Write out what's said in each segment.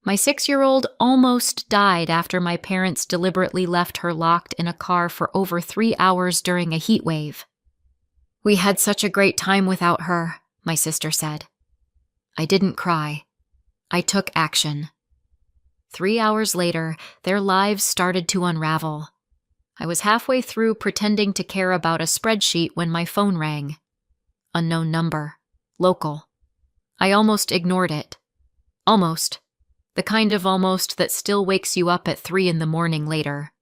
My 6-year-old almost died after my parents deliberately left her locked in a car for over 3 hours during a heat wave. We had such a great time without her, my sister said. I didn't cry. I took action. 3 hours later, their lives started to unravel. I was halfway through pretending to care about a spreadsheet when my phone rang. Unknown number. Local. I almost ignored it. Almost. The kind of almost that still wakes you up at 3 a.m. later.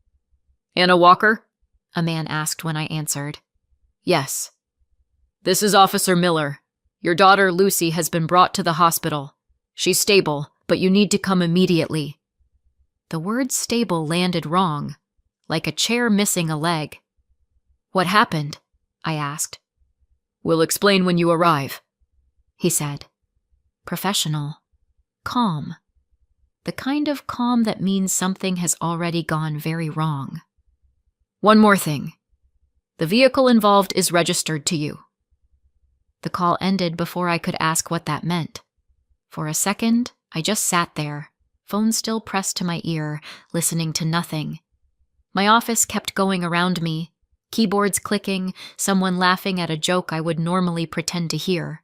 "Anna Walker?" a man asked when I answered. "Yes." "This is Officer Miller. Your daughter Lucy has been brought to the hospital. She's stable, but you need to come immediately." The word stable landed wrong, like a chair missing a leg. "What happened?" I asked. "We'll explain when you arrive," he said. Professional. Calm. The kind of calm that means something has already gone very wrong. "One more thing. The vehicle involved is registered to you." The call ended before I could ask what that meant. For a second, I just sat there, phone still pressed to my ear, listening to nothing. My office kept going around me, keyboards clicking, someone laughing at a joke I would normally pretend to hear.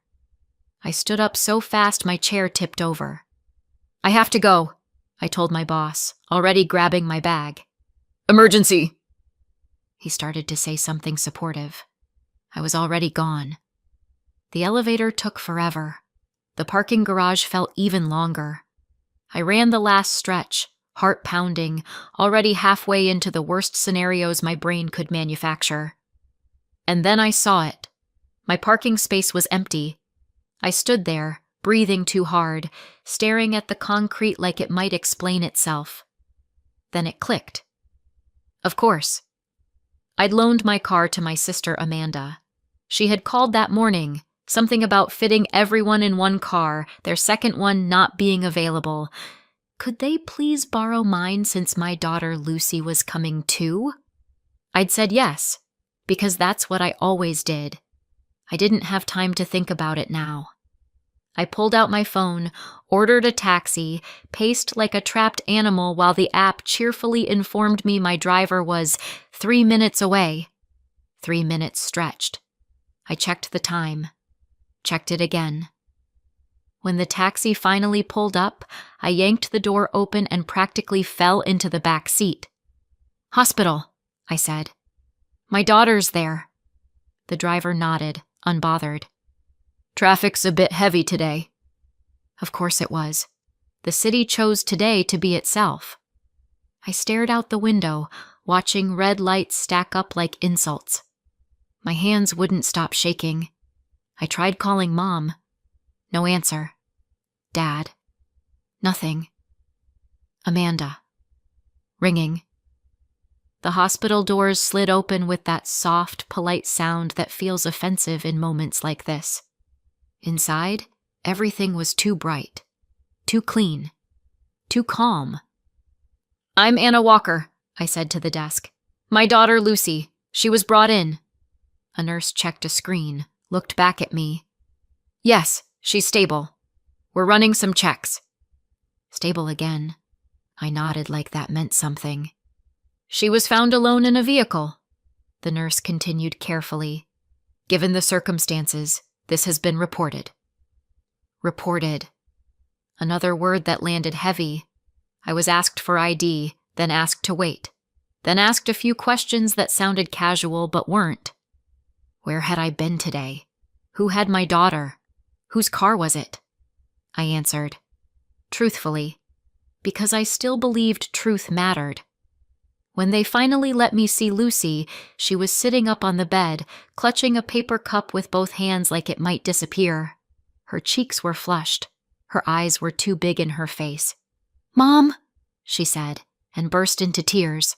I stood up so fast my chair tipped over. "I have to go," I told my boss, already grabbing my bag. "Emergency!" He started to say something supportive. I was already gone. The elevator took forever. The parking garage felt even longer. I ran the last stretch, heart pounding, already halfway into the worst scenarios my brain could manufacture. And then I saw it. My parking space was empty. I stood there, breathing too hard, staring at the concrete like it might explain itself. Then it clicked. Of course. I'd loaned my car to my sister Amanda. She had called that morning, something about fitting everyone in one car, their second one not being available. Could they please borrow mine since my daughter Lucy was coming too? I'd said yes, because that's what I always did. I didn't have time to think about it now. I pulled out my phone, ordered a taxi, paced like a trapped animal while the app cheerfully informed me my driver was 3 minutes away. 3 minutes stretched. I checked the time. Checked it again. When the taxi finally pulled up, I yanked the door open and practically fell into the back seat. "Hospital," I said. "My daughter's there." The driver nodded, unbothered. "Traffic's a bit heavy today." Of course it was. The city chose today to be itself. I stared out the window, watching red lights stack up like insults. My hands wouldn't stop shaking. I tried calling Mom. No answer. Dad. Nothing. Amanda. Ringing. The hospital doors slid open with that soft, polite sound that feels offensive in moments like this. Inside, everything was too bright, too clean, too calm. "I'm Anna Walker," I said to the desk. "My daughter Lucy. She was brought in." A nurse checked a screen, looked back at me. "Yes, she's stable. We're running some checks." Stable again. I nodded like that meant something. "She was found alone in a vehicle," the nurse continued carefully. "Given the circumstances, this has been reported." Reported. Another word that landed heavy. I was asked for ID, then asked to wait, then asked a few questions that sounded casual but weren't. Where had I been today? Who had my daughter? Whose car was it? I answered. Truthfully. Because I still believed truth mattered. When they finally let me see Lucy, she was sitting up on the bed, clutching a paper cup with both hands like it might disappear. Her cheeks were flushed. Her eyes were too big in her face. "Mom," she said, and burst into tears.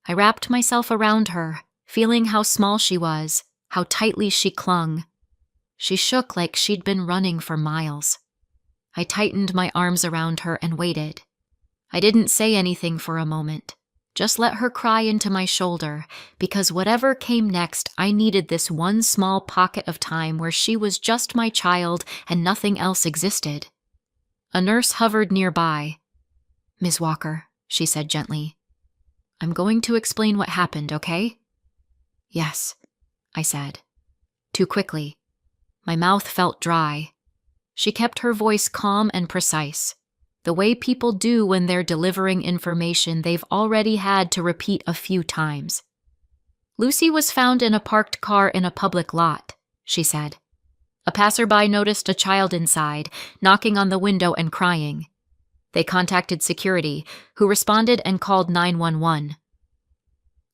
I wrapped myself around her, feeling how small she was, how tightly she clung. She shook like she'd been running for miles. I tightened my arms around her and waited. I didn't say anything for a moment. Just let her cry into my shoulder, because whatever came next, I needed this one small pocket of time where she was just my child and nothing else existed. A nurse hovered nearby. "Ms. Walker," she said gently, "I'm going to explain what happened, okay?" "Yes," I said. Too quickly. My mouth felt dry. She kept her voice calm and precise, the way people do when they're delivering information they've already had to repeat a few times. "Lucy was found in a parked car in a public lot," she said. "A passerby noticed a child inside, knocking on the window and crying. They contacted security, who responded and called 911.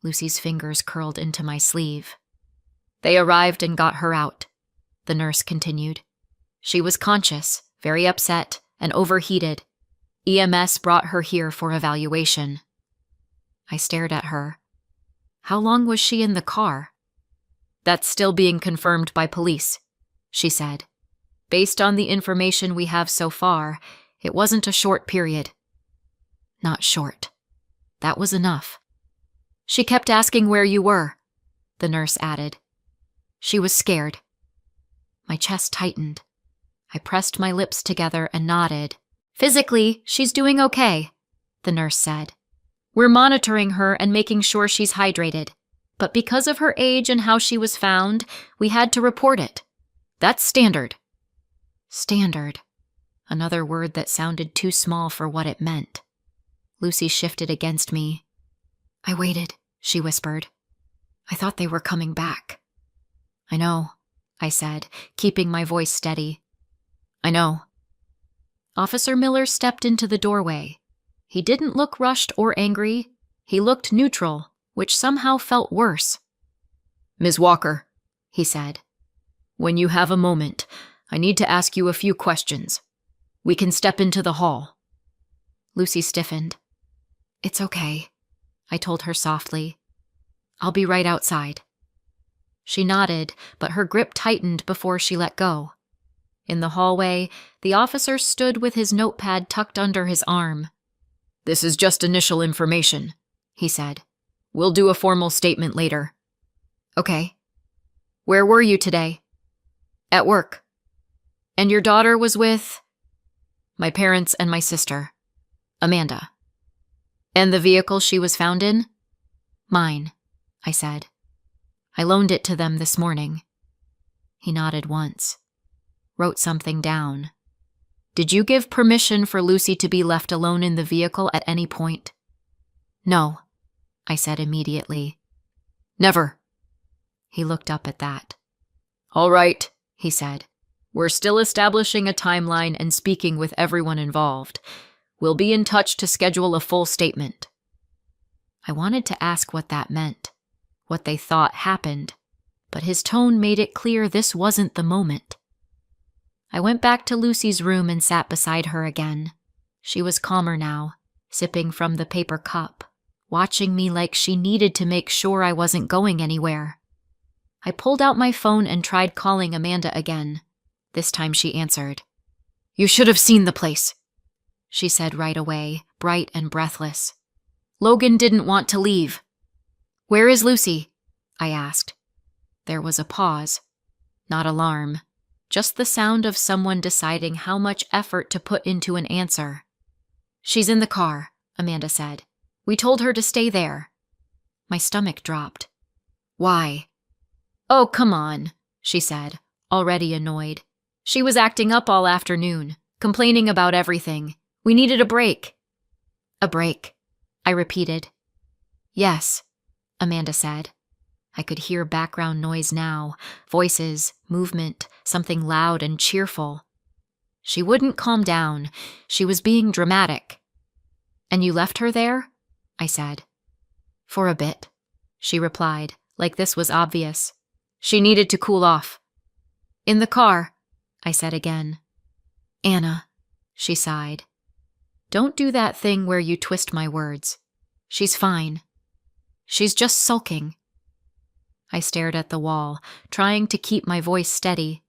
Lucy's fingers curled into my sleeve. "They arrived and got her out," the nurse continued. "She was conscious, very upset, and overheated. EMS brought her here for evaluation." I stared at her. "How long was she in the car?" "That's still being confirmed by police," she said. "Based on the information we have so far, it wasn't a short period." Not short. That was enough. "She kept asking where you were," the nurse added. "She was scared." My chest tightened. I pressed my lips together and nodded. "Physically, she's doing okay," the nurse said. "We're monitoring her and making sure she's hydrated. But because of her age and how she was found, we had to report it. That's standard." Standard. Another word that sounded too small for what it meant. Lucy shifted against me. "I waited," she whispered. "I thought they were coming back." "I know," I said, keeping my voice steady. "I know." Officer Miller stepped into the doorway. He didn't look rushed or angry. He looked neutral, which somehow felt worse. "Ms. Walker," he said, "when you have a moment, I need to ask you a few questions. We can step into the hall." Lucy stiffened. "It's okay," I told her softly. "I'll be right outside." She nodded, but her grip tightened before she let go. In the hallway, the officer stood with his notepad tucked under his arm. "This is just initial information," he said. "We'll do a formal statement later." "Okay." "Where were you today?" "At work." "And your daughter was with?" "My parents and my sister, Amanda." "And the vehicle she was found in?" "Mine," I said. "I loaned it to them this morning." He nodded once. Wrote something down. "Did you give permission for Lucy to be left alone in the vehicle at any point?" "No," I said immediately. "Never." He looked up at that. "All right," he said. "We're still establishing a timeline and speaking with everyone involved. We'll be in touch to schedule a full statement." I wanted to ask what that meant, what they thought happened, but his tone made it clear this wasn't the moment. I went back to Lucy's room and sat beside her again. She was calmer now, sipping from the paper cup, watching me like she needed to make sure I wasn't going anywhere. I pulled out my phone and tried calling Amanda again. This time she answered. "You should have seen the place," she said right away, bright and breathless. "Logan didn't want to leave." "Where is Lucy?" I asked. There was a pause. Not alarm. Just the sound of someone deciding how much effort to put into an answer. "She's in the car," Amanda said. "We told her to stay there." My stomach dropped. "Why?" "Oh, come on," she said, already annoyed. "She was acting up all afternoon, complaining about everything. We needed a break." "A break," I repeated. "Yes," Amanda said. I could hear background noise now, voices, movement, something loud and cheerful. She wouldn't calm down. She was being dramatic. "And you left her there?" I said. "For a bit," she replied, like this was obvious. "She needed to cool off." "In the car," I said again. "Anna," she sighed. "Don't do that thing where you twist my words. She's fine. She's just sulking." I stared at the wall, trying to keep my voice steady.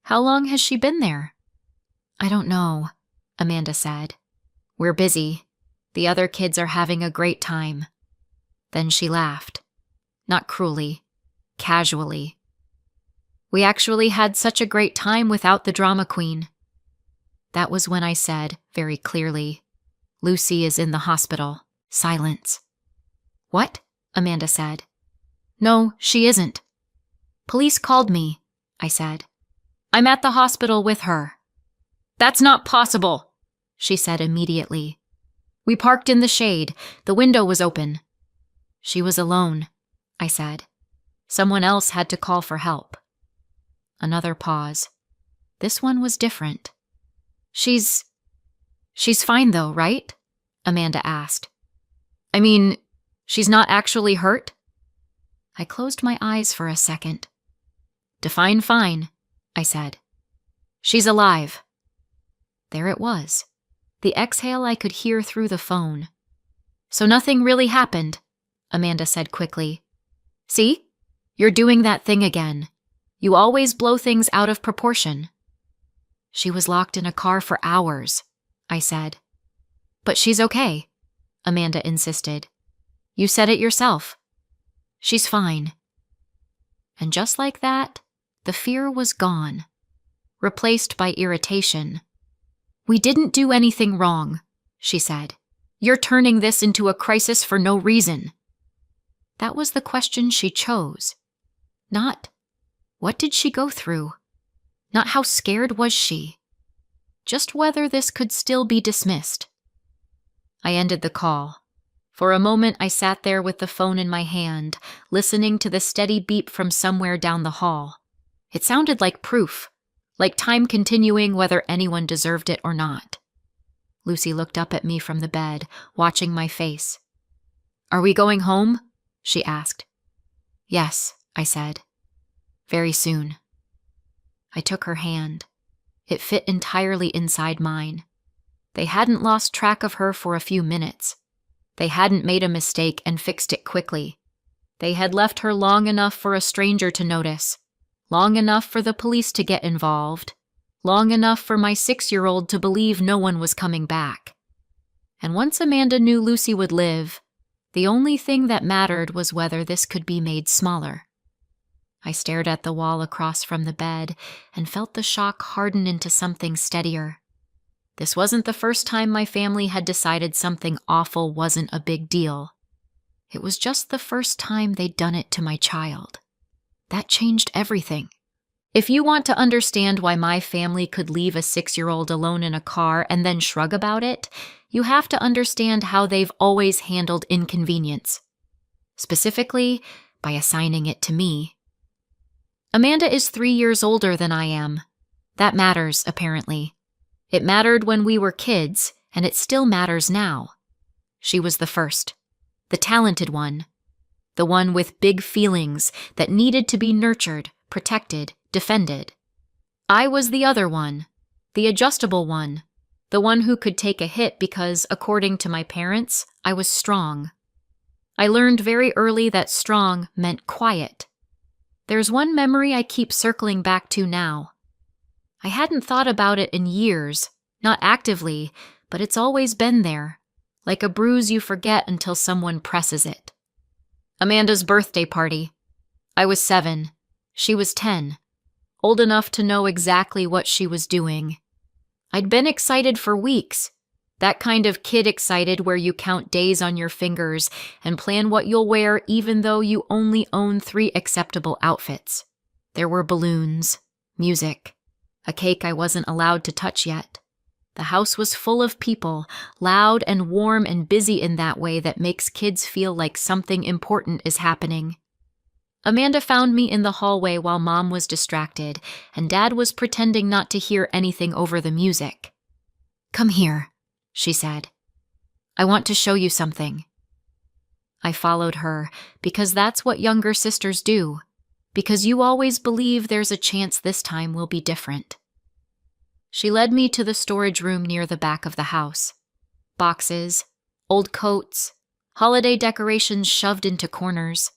"How long has she been there?" "I don't know," Amanda said. "We're busy. The other kids are having a great time." Then she laughed. Not cruelly, casually. "We actually had such a great time without the drama queen." That was when I said, very clearly, "Lucy is in the hospital." Silence. "What?" Amanda said. "No, she isn't." "Police called me," I said. "I'm at the hospital with her." "That's not possible," she said immediately. "We parked in the shade. The window was open." "She was alone," I said. "Someone else had to call for help." Another pause. This one was different. She's fine though, right?" Amanda asked. "I mean, she's not actually hurt?" I closed my eyes for a second. "Define fine," I said. "She's alive." There it was. The exhale I could hear through the phone. "So nothing really happened," Amanda said quickly. "See? You're doing that thing again. You always blow things out of proportion." "She was locked in a car for hours," I said. "But she's okay," Amanda insisted. "You said it yourself. She's fine." And just like that, the fear was gone, replaced by irritation. "We didn't do anything wrong," she said. "You're turning this into a crisis for no reason." That was the question she chose. Not, what did she go through? Not how scared was she? Just whether this could still be dismissed. I ended the call. For a moment I sat there with the phone in my hand, listening to the steady beep from somewhere down the hall. It sounded like proof, like time continuing whether anyone deserved it or not. Lucy looked up at me from the bed, watching my face. "Are we going home?" she asked. "Yes," I said. "Very soon." I took her hand. It fit entirely inside mine. They hadn't lost track of her for a few minutes. They hadn't made a mistake and fixed it quickly. They had left her long enough for a stranger to notice, long enough for the police to get involved, long enough for my 6-year-old to believe no one was coming back. And once Amanda knew Lucy would live, the only thing that mattered was whether this could be made smaller. I stared at the wall across from the bed and felt the shock harden into something steadier. This wasn't the first time my family had decided something awful wasn't a big deal. It was just the first time they'd done it to my child. That changed everything. If you want to understand why my family could leave a 6-year-old alone in a car and then shrug about it, you have to understand how they've always handled inconvenience. Specifically, by assigning it to me. Amanda is 3 years older than I am. That matters, apparently. It mattered when we were kids, and it still matters now. She was the first, the talented one, the one with big feelings that needed to be nurtured, protected, defended. I was the other one, the adjustable one, the one who could take a hit because, according to my parents, I was strong. I learned very early that strong meant quiet. There's one memory I keep circling back to now. I hadn't thought about it in years, not actively, but it's always been there, like a bruise you forget until someone presses it. Amanda's birthday party. I was 7. She was 10, old enough to know exactly what she was doing. I'd been excited for weeks, that kind of kid excited where you count days on your fingers and plan what you'll wear even though you only own 3 acceptable outfits. There were balloons, music, a cake I wasn't allowed to touch yet. The house was full of people, loud and warm and busy in that way that makes kids feel like something important is happening. Amanda found me in the hallway while Mom was distracted, and Dad was pretending not to hear anything over the music. "Come here," she said. "I want to show you something." I followed her, because that's what younger sisters do, because you always believe there's a chance this time will be different. She led me to the storage room near the back of the house. Boxes, old coats, holiday decorations shoved into corners.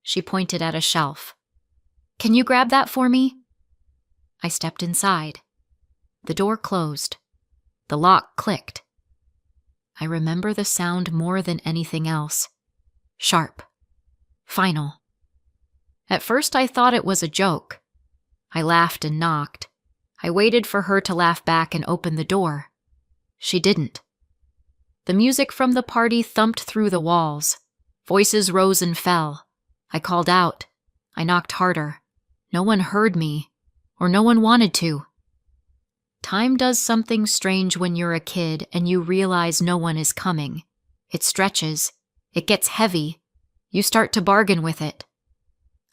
She pointed at a shelf. "Can you grab that for me?" I stepped inside. The door closed. The lock clicked. I remember the sound more than anything else. Sharp. Final. At first I thought it was a joke. I laughed and knocked. I waited for her to laugh back and open the door. She didn't. The music from the party thumped through the walls. Voices rose and fell. I called out. I knocked harder. No one heard me, or no one wanted to. Time does something strange when you're a kid and you realize no one is coming. It stretches. It gets heavy. You start to bargain with it.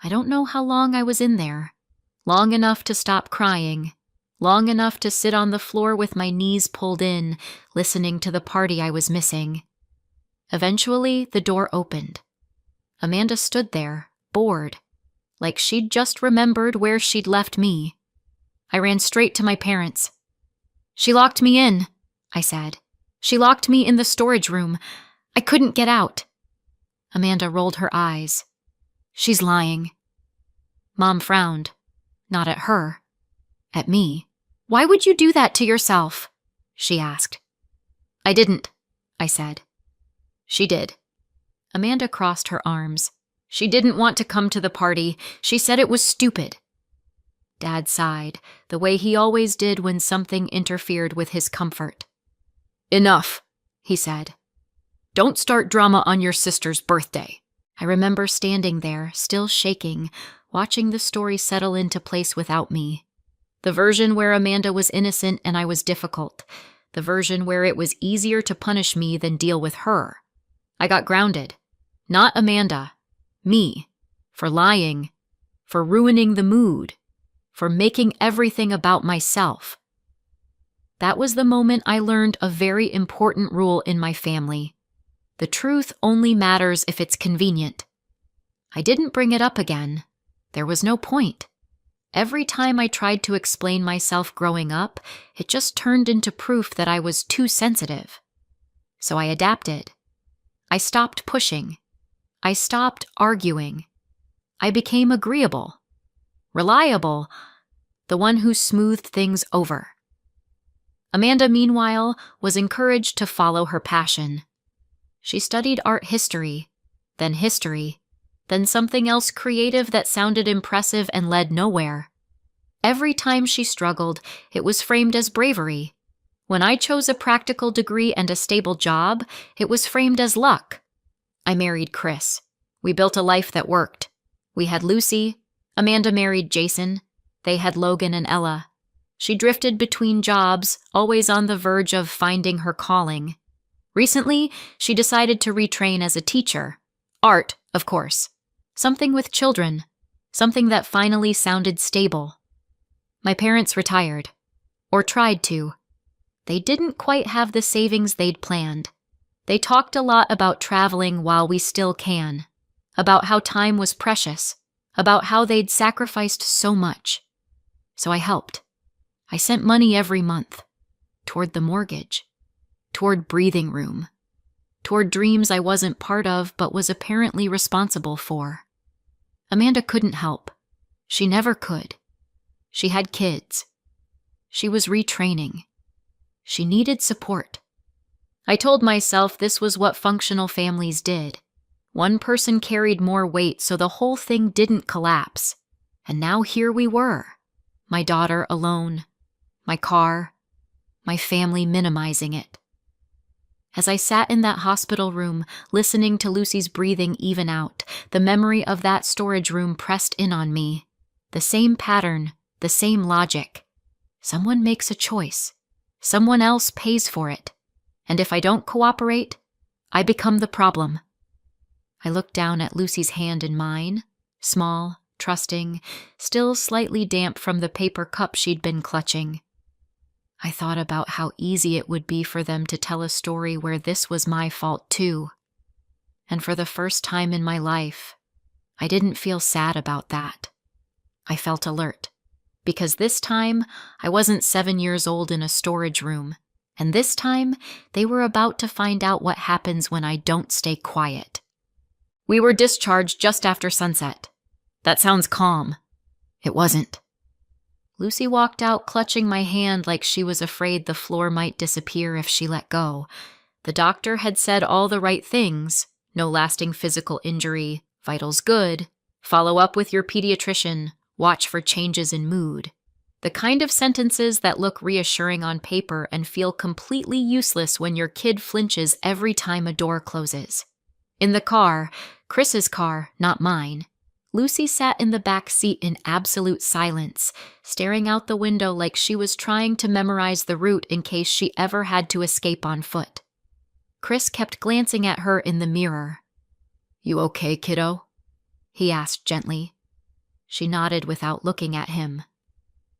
I don't know how long I was in there. Long enough to stop crying. Long enough to sit on the floor with my knees pulled in, listening to the party I was missing. Eventually, the door opened. Amanda stood there, bored, like she'd just remembered where she'd left me. I ran straight to my parents. "She locked me in," I said. "She locked me in the storage room. I couldn't get out." Amanda rolled her eyes. "She's lying." Mom frowned. Not at her. At me. "Why would you do that to yourself?" she asked. "I didn't," I said. "She did." Amanda crossed her arms. "She didn't want to come to the party. She said it was stupid." Dad sighed, the way he always did when something interfered with his comfort. "Enough," he said. "Don't start drama on your sister's birthday." I remember standing there, still shaking, watching the story settle into place without me. The version where Amanda was innocent and I was difficult. The version where it was easier to punish me than deal with her. I got grounded. Not Amanda. Me. For lying. For ruining the mood. For making everything about myself. That was the moment I learned a very important rule in my family. The truth only matters if it's convenient. I didn't bring it up again. There was no point. Every time I tried to explain myself growing up, it just turned into proof that I was too sensitive. So I adapted. I stopped pushing. I stopped arguing. I became agreeable. Reliable. The one who smoothed things over. Amanda, meanwhile, was encouraged to follow her passion. She studied art history, then something else creative that sounded impressive and led nowhere. Every time she struggled, it was framed as bravery. When I chose a practical degree and a stable job, it was framed as luck. I married Chris. We built a life that worked. We had Lucy. Amanda married Jason. They had Logan and Ella. She drifted between jobs, always on the verge of finding her calling. Recently, she decided to retrain as a teacher. Art, of course. Something with children. Something that finally sounded stable. My parents retired. Or tried to. They didn't quite have the savings they'd planned. They talked a lot about traveling while we still can. About how time was precious. About how they'd sacrificed so much. So I helped. I sent money every month. Toward the mortgage. Toward breathing room. Toward dreams I wasn't part of but was apparently responsible for. Amanda couldn't help. She never could. She had kids. She was retraining. She needed support. I told myself this was what functional families did. One person carried more weight so the whole thing didn't collapse. And now here we were. My daughter alone. My car. My family minimizing it. As I sat in that hospital room, listening to Lucy's breathing even out, the memory of that storage room pressed in on me. The same pattern, the same logic. Someone makes a choice. Someone else pays for it. And if I don't cooperate, I become the problem. I looked down at Lucy's hand in mine, small, trusting, still slightly damp from the paper cup she'd been clutching. I thought about how easy it would be for them to tell a story where this was my fault too. And for the first time in my life, I didn't feel sad about that. I felt alert, because this time I wasn't 7 years old in a storage room, and this time they were about to find out what happens when I don't stay quiet. We were discharged just after sunset. That sounds calm. It wasn't. Lucy walked out clutching my hand like she was afraid the floor might disappear if she let go. The doctor had said all the right things. No lasting physical injury, vitals good, follow up with your pediatrician, watch for changes in mood. The kind of sentences that look reassuring on paper and feel completely useless when your kid flinches every time a door closes. In the car, Chris's car, not mine, Lucy sat in the back seat in absolute silence, staring out the window like she was trying to memorize the route in case she ever had to escape on foot. Chris kept glancing at her in the mirror. "You okay, kiddo?" he asked gently. She nodded without looking at him.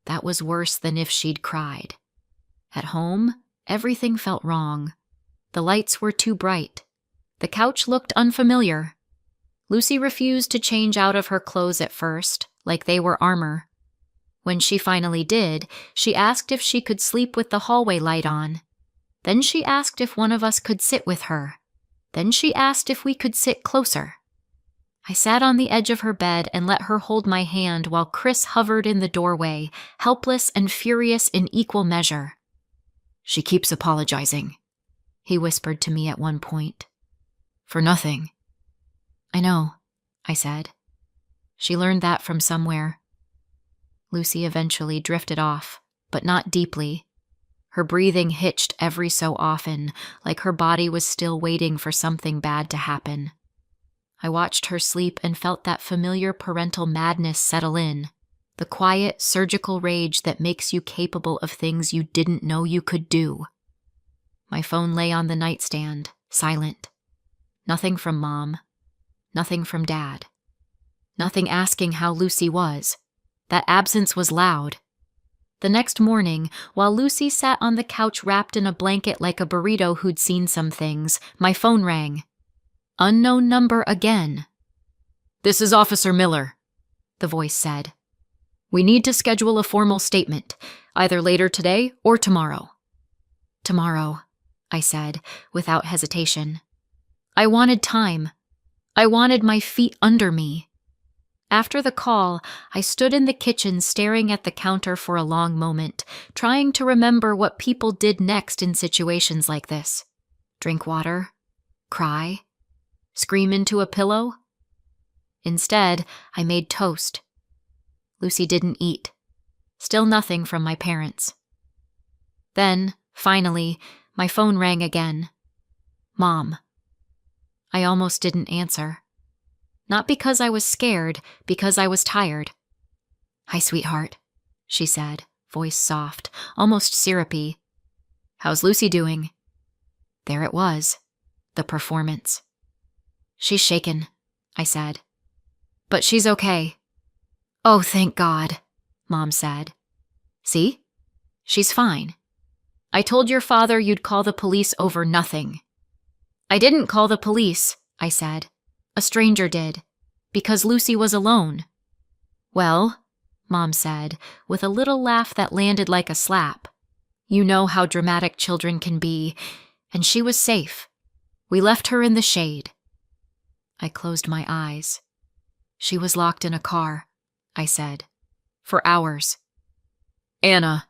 That was worse than if she'd cried. At home, everything felt wrong. The lights were too bright. The couch looked unfamiliar. Lucy refused to change out of her clothes at first, like they were armor. When she finally did, she asked if she could sleep with the hallway light on. Then she asked if one of us could sit with her. Then she asked if we could sit closer. I sat on the edge of her bed and let her hold my hand while Chris hovered in the doorway, helpless and furious in equal measure. "She keeps apologizing," he whispered to me at one point. "For nothing." "I know," I said. "She learned that from somewhere." Lucy eventually drifted off, but not deeply. Her breathing hitched every so often, like her body was still waiting for something bad to happen. I watched her sleep and felt that familiar parental madness settle in, the quiet, surgical rage that makes you capable of things you didn't know you could do. My phone lay on the nightstand, silent. Nothing from Mom. Nothing from Dad. Nothing asking how Lucy was. That absence was loud. The next morning, while Lucy sat on the couch wrapped in a blanket like a burrito who'd seen some things, my phone rang. Unknown number again. "This is Officer Miller," the voice said. "We need to schedule a formal statement, either later today or tomorrow." "Tomorrow," I said, without hesitation. I wanted time. I wanted my feet under me. After the call, I stood in the kitchen staring at the counter for a long moment, trying to remember what people did next in situations like this. Drink water? Cry? Scream into a pillow? Instead, I made toast. Lucy didn't eat. Still nothing from my parents. Then, finally, my phone rang again. Mom. I almost didn't answer. Not because I was scared, because I was tired. "Hi, sweetheart," she said, voice soft, almost syrupy. "How's Lucy doing?" There it was, the performance. "She's shaken," I said. "But she's okay." "Oh, thank God," Mom said. "See? She's fine. I told your father you'd call the police over nothing." "I didn't call the police," I said. "A stranger did, because Lucy was alone." "Well," Mom said, with a little laugh that landed like a slap, "you know how dramatic children can be, and she was safe. We left her in the shade." I closed my eyes. "She was locked in a car," I said, "for hours." "Anna,"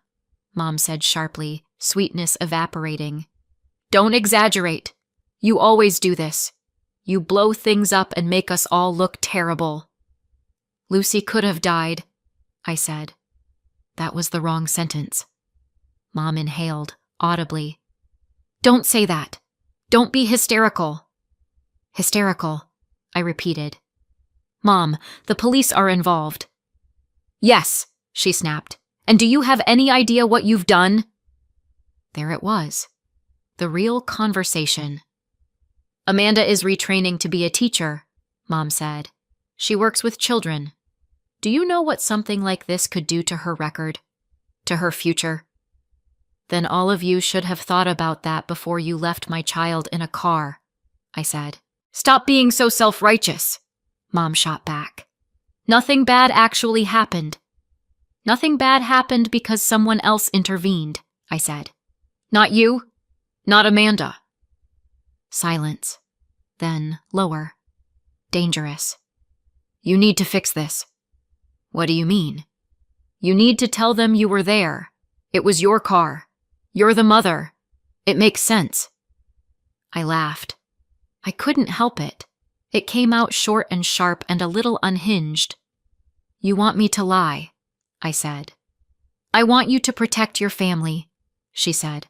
Mom said sharply, sweetness evaporating. "Don't exaggerate. You always do this. You blow things up and make us all look terrible." "Lucy could have died," I said. That was the wrong sentence. Mom inhaled, audibly. "Don't say that. Don't be hysterical." "Hysterical," I repeated. "Mom, the police are involved." "Yes," she snapped. "And do you have any idea what you've done?" There it was. The real conversation. "Amanda is retraining to be a teacher," Mom said. "She works with children. Do you know what something like this could do to her record? To her future? Then all of you should have thought about that before you left my child in a car," I said. "Stop being so self-righteous," Mom shot back. "Nothing bad actually happened. Nothing bad happened because someone else intervened," I said. "Not you. Not Amanda." Silence. Then lower. Dangerous. "You need to fix this." "What do you mean?" "You need to tell them you were there. It was your car. You're the mother. It makes sense." I laughed. I couldn't help it. It came out short and sharp and a little unhinged. "You want me to lie," I said. I want you to protect your family, she said.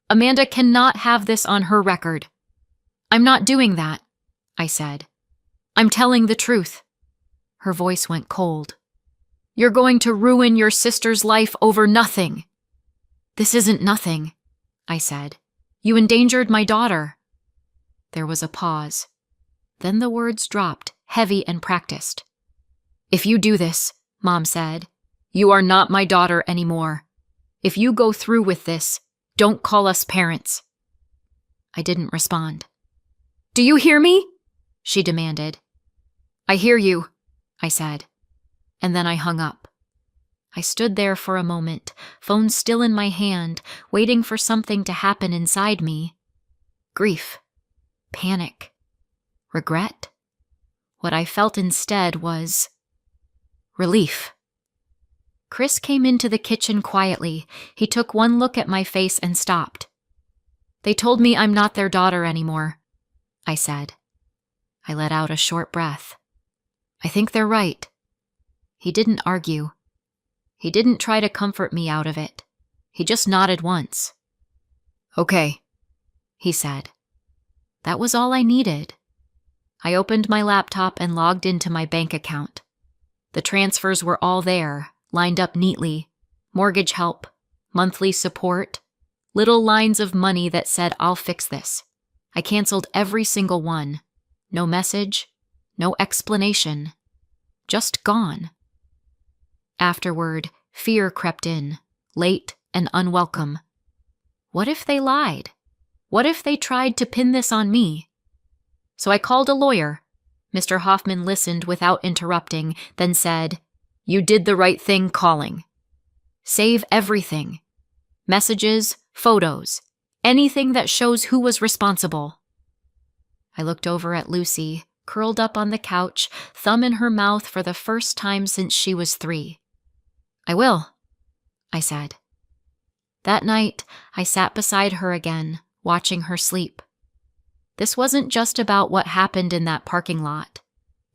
Amanda cannot have this on her record. I'm not doing that, I said. I'm telling the truth. Her voice went cold. You're going to ruin your sister's life over nothing. This isn't nothing, I said. You endangered my daughter. There was a pause. Then the words dropped, heavy and practiced. If you do this, Mom said, you are not my daughter anymore. If you go through with this, don't call us parents. I didn't respond. Do you hear me? She demanded. I hear you, I said, and then I hung up. I stood there for a moment, phone still in my hand, waiting for something to happen inside me. Grief, panic, regret. What I felt instead was relief. Chris came into the kitchen quietly. He took one look at my face and stopped. They told me I'm not their daughter anymore, I said. I let out a short breath. I think they're right. He didn't argue. He didn't try to comfort me out of it. He just nodded once. Okay, he said. That was all I needed. I opened my laptop and logged into my bank account. The transfers were all there, lined up neatly. Mortgage help, monthly support, little lines of money that said, I'll fix this. I canceled every single one. No message, no explanation. Just gone. Afterward, fear crept in, late and unwelcome. What if they lied? What if they tried to pin this on me? So I called a lawyer. Mr. Hoffman listened without interrupting, then said, You did the right thing calling. Save everything. Messages, photos, anything that shows who was responsible. I looked over at Lucy, curled up on the couch, thumb in her mouth for the first time since she was 3. I will, I said. That night, I sat beside her again, watching her sleep. This wasn't just about what happened in that parking lot.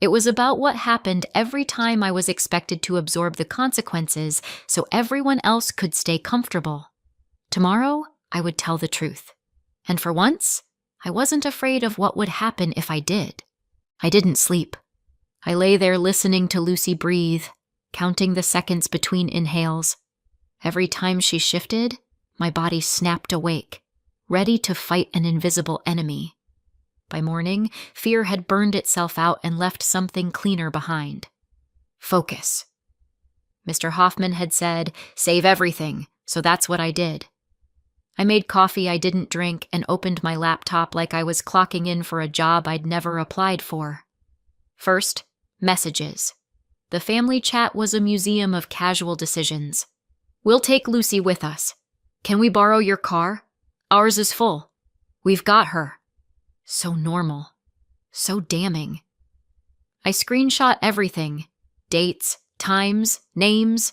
It was about what happened every time I was expected to absorb the consequences so everyone else could stay comfortable. Tomorrow, I would tell the truth. And for once, I wasn't afraid of what would happen if I did. I didn't sleep. I lay there listening to Lucy breathe, counting the seconds between inhales. Every time she shifted, my body snapped awake, ready to fight an invisible enemy. By morning, fear had burned itself out and left something cleaner behind. Focus. Mr. Hoffman had said, save everything, so that's what I did. I made coffee I didn't drink and opened my laptop like I was clocking in for a job I'd never applied for. First, messages. The family chat was a museum of casual decisions. We'll take Lucy with us. Can we borrow your car? Ours is full. We've got her. So normal. So damning. I screenshot everything. Dates, times, names.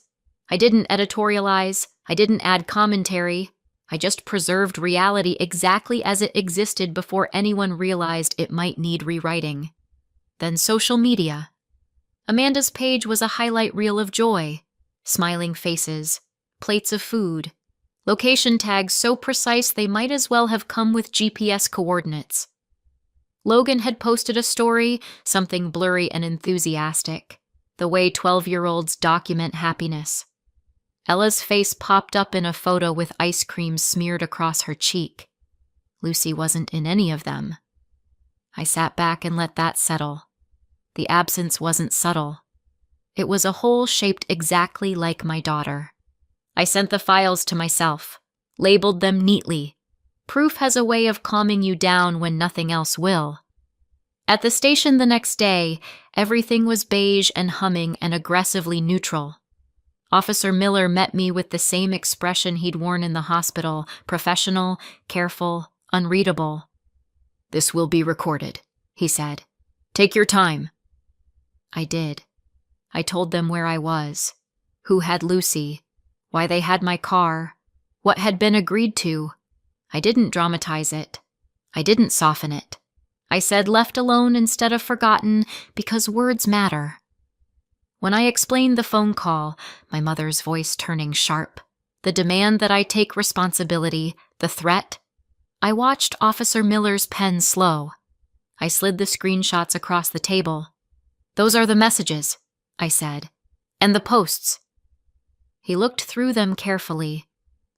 I didn't editorialize. I didn't add commentary. I just preserved reality exactly as it existed before anyone realized it might need rewriting. Then social media. Amanda's page was a highlight reel of joy. Smiling faces. Plates of food. Location tags so precise they might as well have come with GPS coordinates. Logan had posted a story, something blurry and enthusiastic, the way 12-year-olds document happiness. Ella's face popped up in a photo with ice cream smeared across her cheek. Lucy wasn't in any of them. I sat back and let that settle. The absence wasn't subtle. It was a hole shaped exactly like my daughter. I sent the files to myself, labeled them neatly. Proof has a way of calming you down when nothing else will. At the station the next day, everything was beige and humming and aggressively neutral. Officer Miller met me with the same expression he'd worn in the hospital, professional, careful, unreadable. This will be recorded, he said. Take your time. I did. I told them where I was, who had Lucy, why they had my car, what had been agreed to. I didn't dramatize it. I didn't soften it. I said left alone instead of forgotten because words matter. When I explained the phone call, my mother's voice turning sharp, the demand that I take responsibility, the threat, I watched Officer Miller's pen slow. I slid the screenshots across the table. "Those are the messages," I said, "and the posts." He looked through them carefully.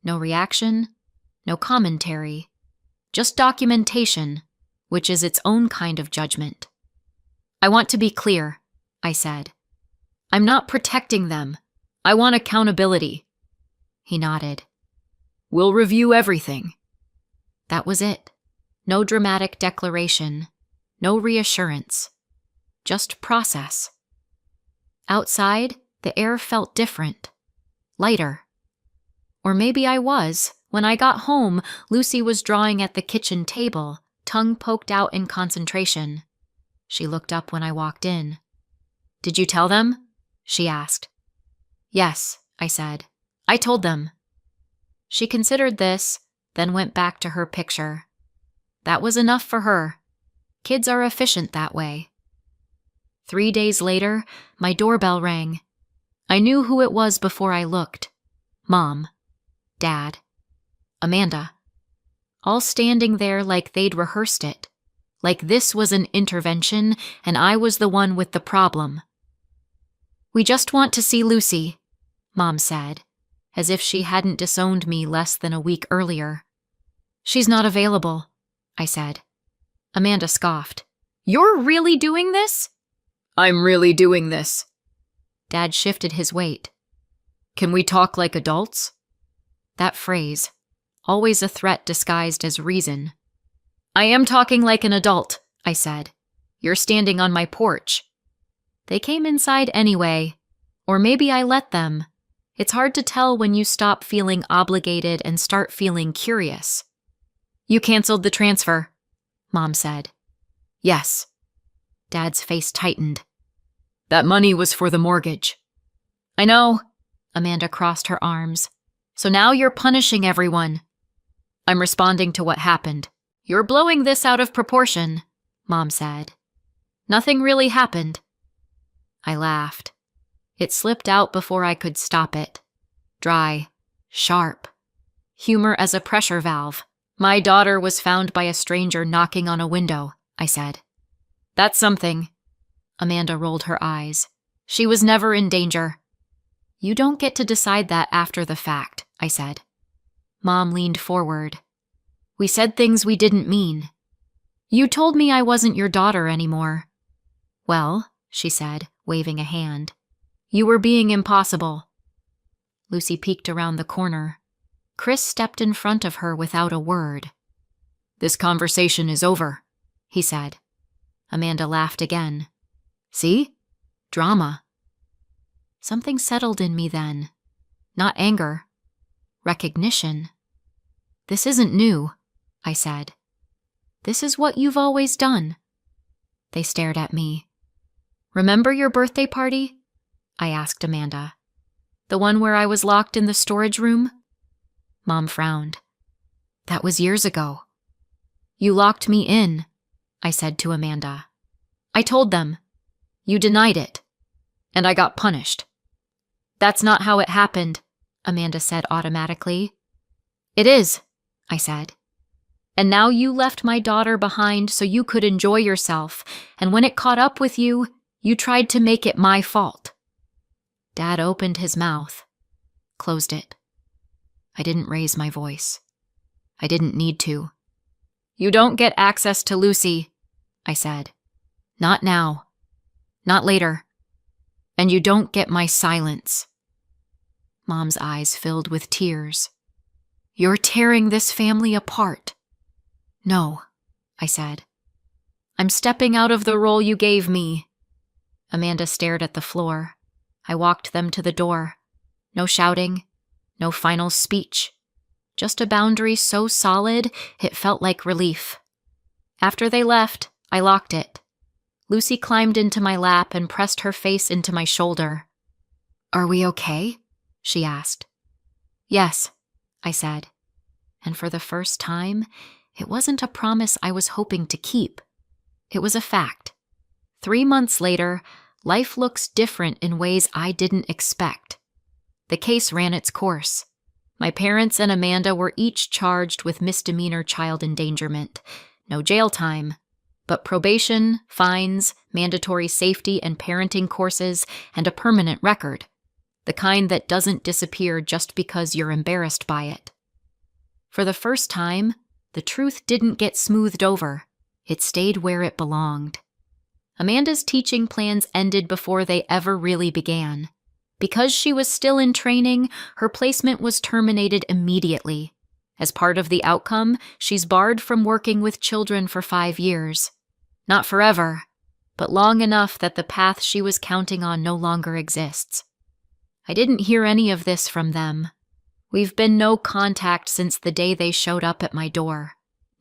No reaction, no commentary, just documentation, which is its own kind of judgment. "I want to be clear," I said. "I'm not protecting them. I want accountability." He nodded. "We'll review everything." That was it. No dramatic declaration, no reassurance, just process. Outside, the air felt different, lighter. Or maybe I was. When I got home, Lucy was drawing at the kitchen table, tongue poked out in concentration. She looked up when I walked in. "Did you tell them?" she asked. "Yes," I said. "I told them." She considered this, then went back to her picture. That was enough for her. Kids are efficient that way. 3 days later, my doorbell rang. I knew who it was before I looked. Mom, Dad, Amanda. All standing there like they'd rehearsed it. Like this was an intervention and I was the one with the problem. "We just want to see Lucy," Mom said, as if she hadn't disowned me less than a week earlier. "She's not available," I said. Amanda scoffed. "You're really doing this?" "I'm really doing this." Dad shifted his weight. "Can we talk like adults?" That phrase, always a threat disguised as reason. "I am talking like an adult," I said. "You're standing on my porch." They came inside anyway, or maybe I let them. It's hard to tell when you stop feeling obligated and start feeling curious. "You canceled the transfer," Mom said. "Yes." Dad's face tightened. "That money was for the mortgage." "I know." Amanda crossed her arms. "So now you're punishing everyone." "I'm responding to what happened." "You're blowing this out of proportion," Mom said. "Nothing really happened." I laughed. It slipped out before I could stop it. Dry, sharp. Humor as a pressure valve. "My daughter was found by a stranger knocking on a window," I said. "That's something." Amanda rolled her eyes. "She was never in danger." "You don't get to decide that after the fact," I said. Mom leaned forward. "We said things we didn't mean. You told me I wasn't your daughter anymore." "Well," she said, waving a hand, "you were being impossible." Lucy peeked around the corner. Chris stepped in front of her without a word. "This conversation is over," he said. Amanda laughed again. "See? Drama." Something settled in me then. Not anger. Recognition. "This isn't new," I said. "This is what you've always done." They stared at me. "Remember your birthday party?" I asked Amanda. "The one where I was locked in the storage room?" Mom frowned. "That was years ago." "You locked me in," I said to Amanda. "I told them. You denied it. And I got punished." "That's not how it happened," Amanda said automatically. "It is," I said. "And now you left my daughter behind so you could enjoy yourself, and when it caught up with you, you tried to make it my fault." Dad opened his mouth, closed it. I didn't raise my voice. I didn't need to. "You don't get access to Lucy," I said. "Not now. Not later. And you don't get my silence." Mom's eyes filled with tears. "You're tearing this family apart." "No," I said. "I'm stepping out of the role you gave me." Amanda stared at the floor. I walked them to the door. No shouting, no final speech. Just a boundary so solid it felt like relief. After they left, I locked it. Lucy climbed into my lap and pressed her face into my shoulder. "Are we okay?" she asked. "Yes," I said. And for the first time, it wasn't a promise I was hoping to keep. It was a fact. 3 months later, life looks different in ways I didn't expect. The case ran its course. My parents and Amanda were each charged with misdemeanor child endangerment. No jail time, but probation, fines, mandatory safety and parenting courses, and a permanent record. The kind that doesn't disappear just because you're embarrassed by it. For the first time, the truth didn't get smoothed over. It stayed where it belonged. Amanda's teaching plans ended before they ever really began. Because she was still in training, her placement was terminated immediately. As part of the outcome, she's barred from working with children for 5 years. Not forever, but long enough that the path she was counting on no longer exists. I didn't hear any of this from them. We've been no contact since the day they showed up at my door.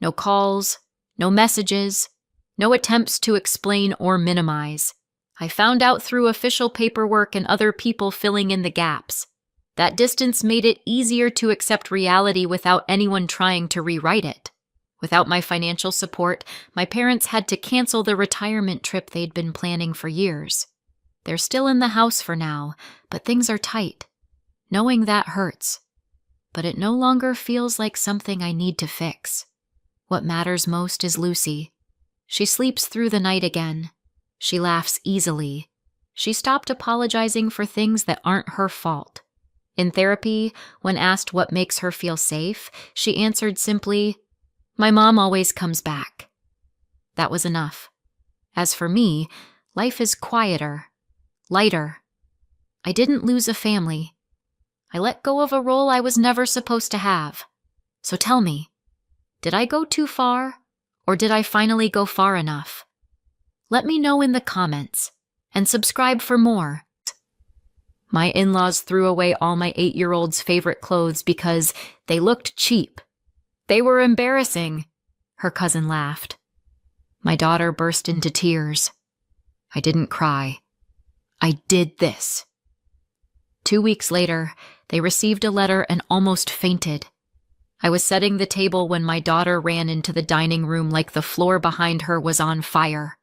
No calls, no messages, no attempts to explain or minimize. I found out through official paperwork and other people filling in the gaps. That distance made it easier to accept reality without anyone trying to rewrite it. Without my financial support, my parents had to cancel the retirement trip they'd been planning for years. They're still in the house for now, but things are tight. Knowing that hurts. But it no longer feels like something I need to fix. What matters most is Lucy. She sleeps through the night again. She laughs easily. She stopped apologizing for things that aren't her fault. In therapy, when asked what makes her feel safe, she answered simply, "My mom always comes back." That was enough. As for me, life is quieter, lighter. I didn't lose a family. I let go of a role I was never supposed to have. So tell me, did I go too far, or did I finally go far enough? Let me know in the comments, and subscribe for more. My in-laws threw away all my 8-year-old's favorite clothes because they looked cheap. They were embarrassing, her cousin laughed. My daughter burst into tears. I didn't cry. I did this. 2 weeks later, they received a letter and almost fainted. I was setting the table when my daughter ran into the dining room like the floor behind her was on fire.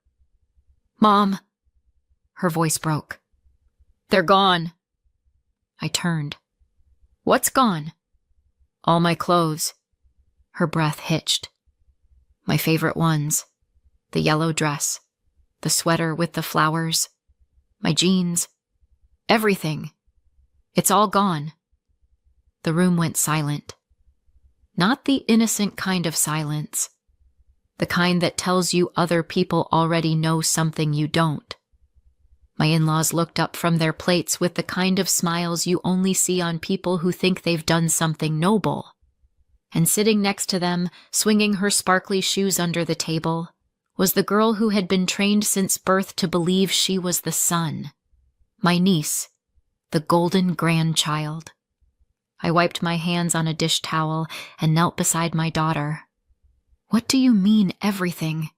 "Mom," her voice broke. "They're gone." I turned. "What's gone?" "All my clothes." Her breath hitched. My favorite ones. The yellow dress. The sweater with the flowers. My jeans. Everything. It's all gone. The room went silent. Not the innocent kind of silence. The kind that tells you other people already know something you don't. My in-laws looked up from their plates with the kind of smiles you only see on people who think they've done something noble. And sitting next to them, swinging her sparkly shoes under the table, was the girl who had been trained since birth to believe she was the sun. My niece, the golden grandchild. I wiped my hands on a dish towel and knelt beside my daughter. "What do you mean, everything?"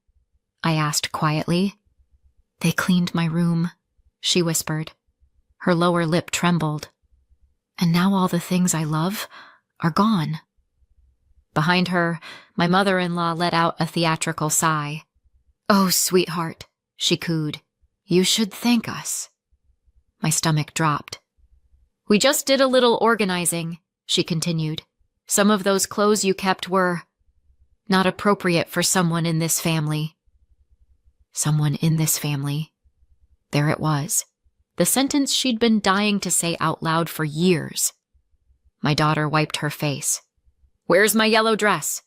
I asked quietly. "They cleaned my room," she whispered. Her lower lip trembled. "And now all the things I love are gone." Behind her, my mother-in-law let out a theatrical sigh. "Oh, sweetheart," she cooed. "You should thank us." My stomach dropped. "We just did a little organizing," she continued. "Some of those clothes you kept were not appropriate for someone in this family." Someone in this family. There it was. The sentence she'd been dying to say out loud for years. My daughter wiped her face. "Where's my yellow dress?"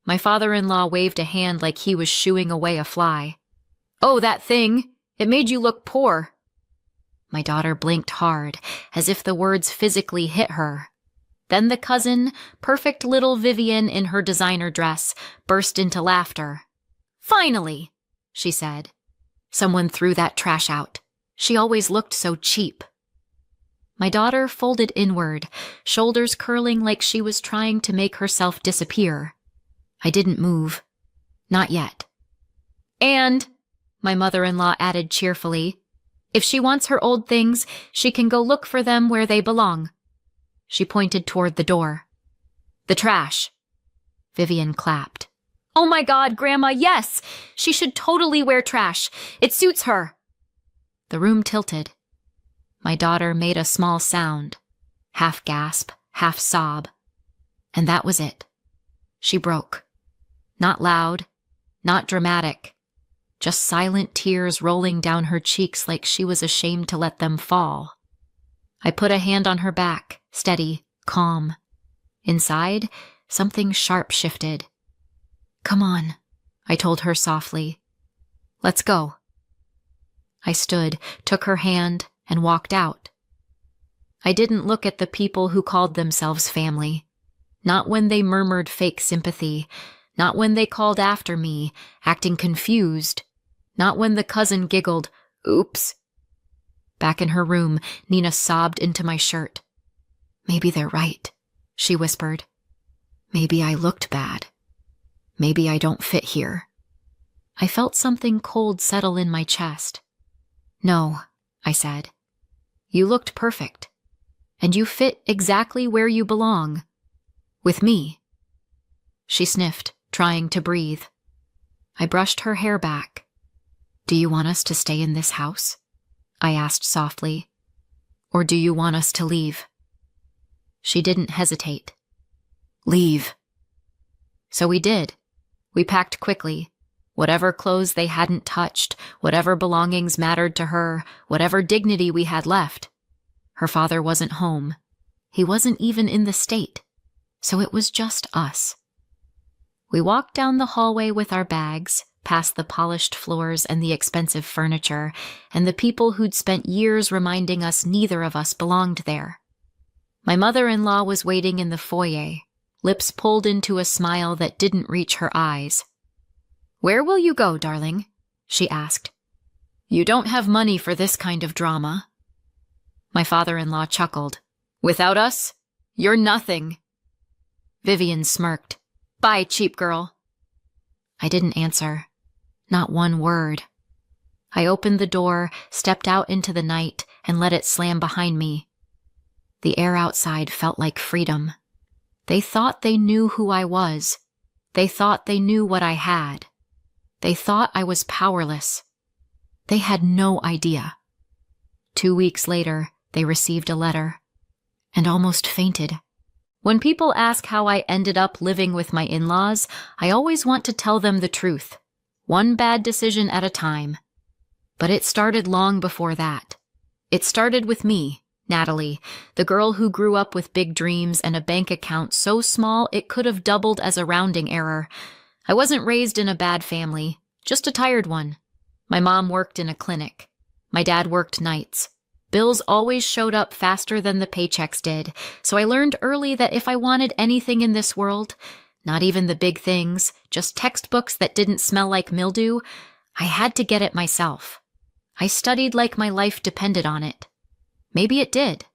My father-in-law waved a hand like he was shooing away a fly. "Oh, that thing! It made you look poor." My daughter blinked hard, as if the words physically hit her. Then the cousin, perfect little Vivian in her designer dress, burst into laughter. "Finally," she said. "Someone threw that trash out. She always looked so cheap." My daughter folded inward, shoulders curling like she was trying to make herself disappear. I didn't move. Not yet. "And," my mother-in-law added cheerfully, "if she wants her old things, she can go look for them where they belong." She pointed toward the door. "The trash." Vivian clapped. "Oh my God, Grandma, yes! She should totally wear trash. It suits her." The room tilted. My daughter made a small sound, half gasp, half sob, and that was it. She broke. Not loud, not dramatic, just silent tears rolling down her cheeks like she was ashamed to let them fall. I put a hand on her back, steady, calm. Inside, something sharp shifted. "Come on," I told her softly. "Let's go." I stood, took her hand, and walked out. I didn't look at the people who called themselves family. Not when they murmured fake sympathy. Not when they called after me, acting confused. Not when the cousin giggled, "Oops." Back in her room, Nina sobbed into my shirt. "Maybe they're right," she whispered. "Maybe I looked bad. Maybe I don't fit here." I felt something cold settle in my chest. "No," I said. "You looked perfect. And you fit exactly where you belong. With me." She sniffed, trying to breathe. I brushed her hair back. "Do you want us to stay in this house?" I asked softly. "Or do you want us to leave?" She didn't hesitate. "Leave." So we did. We packed quickly. Whatever clothes they hadn't touched, whatever belongings mattered to her, whatever dignity we had left. Her father wasn't home. He wasn't even in the state. So it was just us. We walked down the hallway with our bags, past the polished floors and the expensive furniture, and the people who'd spent years reminding us neither of us belonged there. My mother-in-law was waiting in the foyer, lips pulled into a smile that didn't reach her eyes. "Where will you go, darling?" she asked. "You don't have money for this kind of drama." My father-in-law chuckled. "Without us, you're nothing." Vivian smirked. "Bye, cheap girl." I didn't answer. Not one word. I opened the door, stepped out into the night, and let it slam behind me. The air outside felt like freedom. They thought they knew who I was. They thought they knew what I had. They thought I was powerless. They had no idea. 2 weeks later, they received a letter, and almost fainted. When people ask how I ended up living with my in-laws, I always want to tell them the truth. One bad decision at a time. But it started long before that. It started with me, Natalie, the girl who grew up with big dreams and a bank account so small it could have doubled as a rounding error. I wasn't raised in a bad family, just a tired one. My mom worked in a clinic. My dad worked nights. Bills always showed up faster than the paychecks did, so I learned early that if I wanted anything in this world, not even the big things, just textbooks that didn't smell like mildew, I had to get it myself. I studied like my life depended on it. Maybe it did.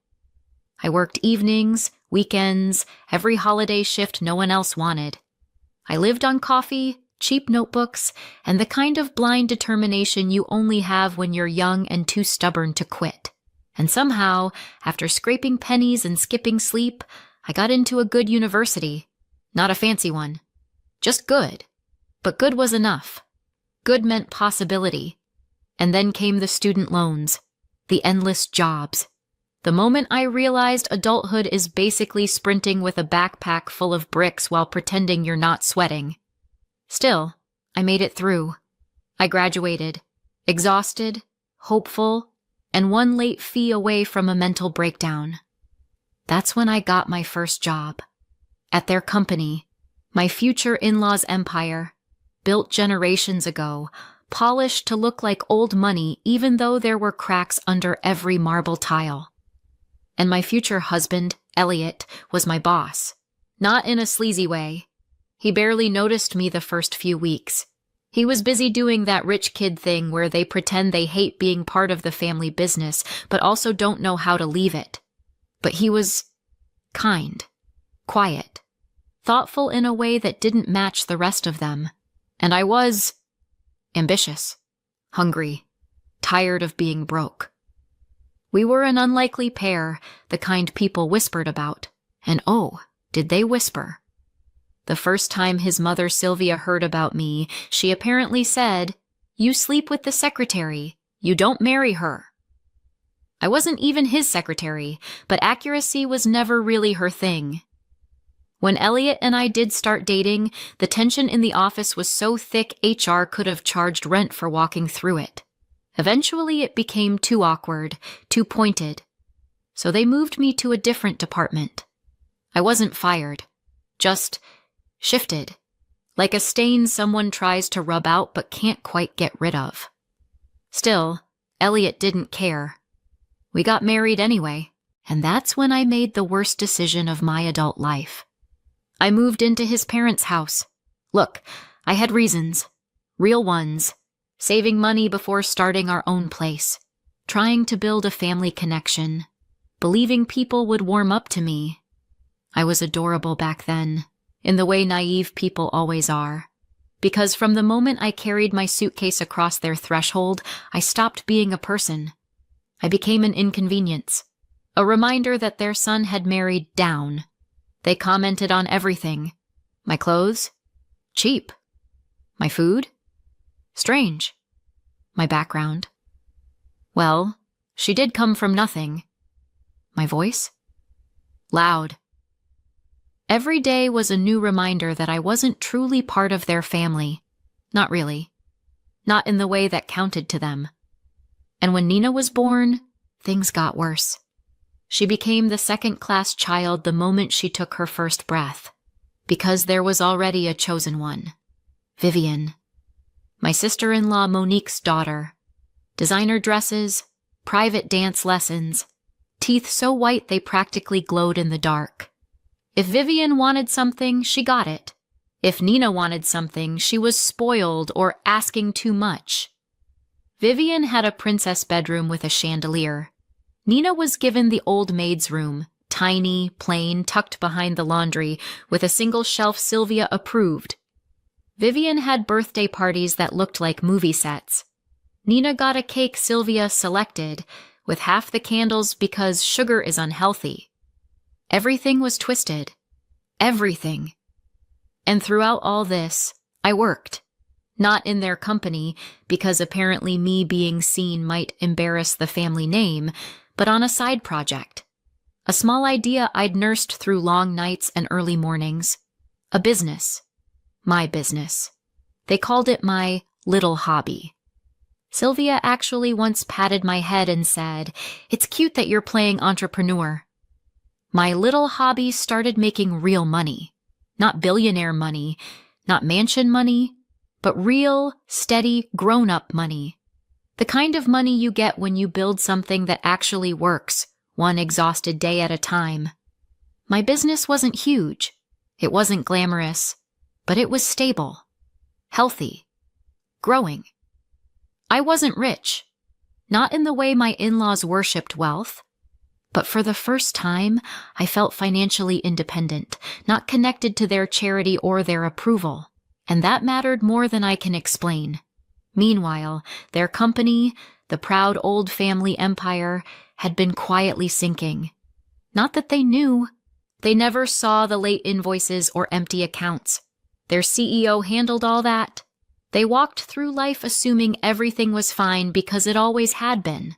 I worked evenings, weekends, every holiday shift no one else wanted. I lived on coffee, cheap notebooks, and the kind of blind determination you only have when you're young and too stubborn to quit. And somehow, after scraping pennies and skipping sleep, I got into a good university. Not a fancy one. Just good. But good was enough. Good meant possibility. And then came the student loans, the endless jobs. The moment I realized adulthood is basically sprinting with a backpack full of bricks while pretending you're not sweating. Still, I made it through. I graduated, exhausted, hopeful, and one late fee away from a mental breakdown. That's when I got my first job. At their company, my future in-laws' empire, built generations ago, polished to look like old money even though there were cracks under every marble tile. And my future husband, Elliot, was my boss. Not in a sleazy way. He barely noticed me the first few weeks. He was busy doing that rich kid thing where they pretend they hate being part of the family business, but also don't know how to leave it. But he was kind, quiet, thoughtful in a way that didn't match the rest of them. And I was ambitious, hungry, tired of being broke. We were an unlikely pair, the kind people whispered about. And oh, did they whisper. The first time his mother Sylvia heard about me, she apparently said, "You sleep with the secretary. You don't marry her. I wasn't even his secretary, but accuracy was never really her thing. When Elliot and I did start dating, the tension in the office was so thick HR could have charged rent for walking through it. Eventually, it became too awkward, too pointed. So they moved me to a different department. I wasn't fired, just shifted, like a stain someone tries to rub out but can't quite get rid of. Still, Elliot didn't care. We got married anyway, and that's when I made the worst decision of my adult life. I moved into his parents' house. Look, I had reasons, real ones, saving money before starting our own place, trying to build a family connection, believing people would warm up to me. I was adorable back then, in the way naive people always are, because from the moment I carried my suitcase across their threshold, I stopped being a person. I became an inconvenience, a reminder that their son had married down. They commented on everything. My clothes? Cheap. My food? Strange. My background? Well, she did come from nothing. My voice? Loud. Every day was a new reminder that I wasn't truly part of their family. Not really. Not in the way that counted to them. And when Nina was born, things got worse. She became the second-class child the moment she took her first breath, because there was already a chosen one. Vivian. My sister-in-law Monique's daughter. Designer dresses, private dance lessons, teeth so white they practically glowed in the dark. If Vivian wanted something, she got it. If Nina wanted something, she was spoiled or asking too much. Vivian had a princess bedroom with a chandelier. Nina was given the old maid's room, tiny, plain, tucked behind the laundry, with a single shelf Sylvia approved. Vivian had birthday parties that looked like movie sets. Nina got a cake Sylvia selected, with half the candles because sugar is unhealthy. Everything was twisted. Everything. And throughout all this, I worked. Not in their company, because apparently me being seen might embarrass the family name, but on a side project. A small idea I'd nursed through long nights and early mornings. A business. My business. They called it my little hobby. Sylvia actually once patted my head and said, "It's cute that you're playing entrepreneur." My little hobby started making real money. Not billionaire money, not mansion money, but real, steady, grown-up money. The kind of money you get when you build something that actually works, one exhausted day at a time. My business wasn't huge. It wasn't glamorous, but it was stable, healthy, growing. I wasn't rich, not in the way my in-laws worshipped wealth, but for the first time, I felt financially independent, not connected to their charity or their approval, and that mattered more than I can explain. Meanwhile, their company, the proud old family empire, had been quietly sinking. Not that they knew. They never saw the late invoices or empty accounts. Their CEO handled all that. They walked through life assuming everything was fine because it always had been.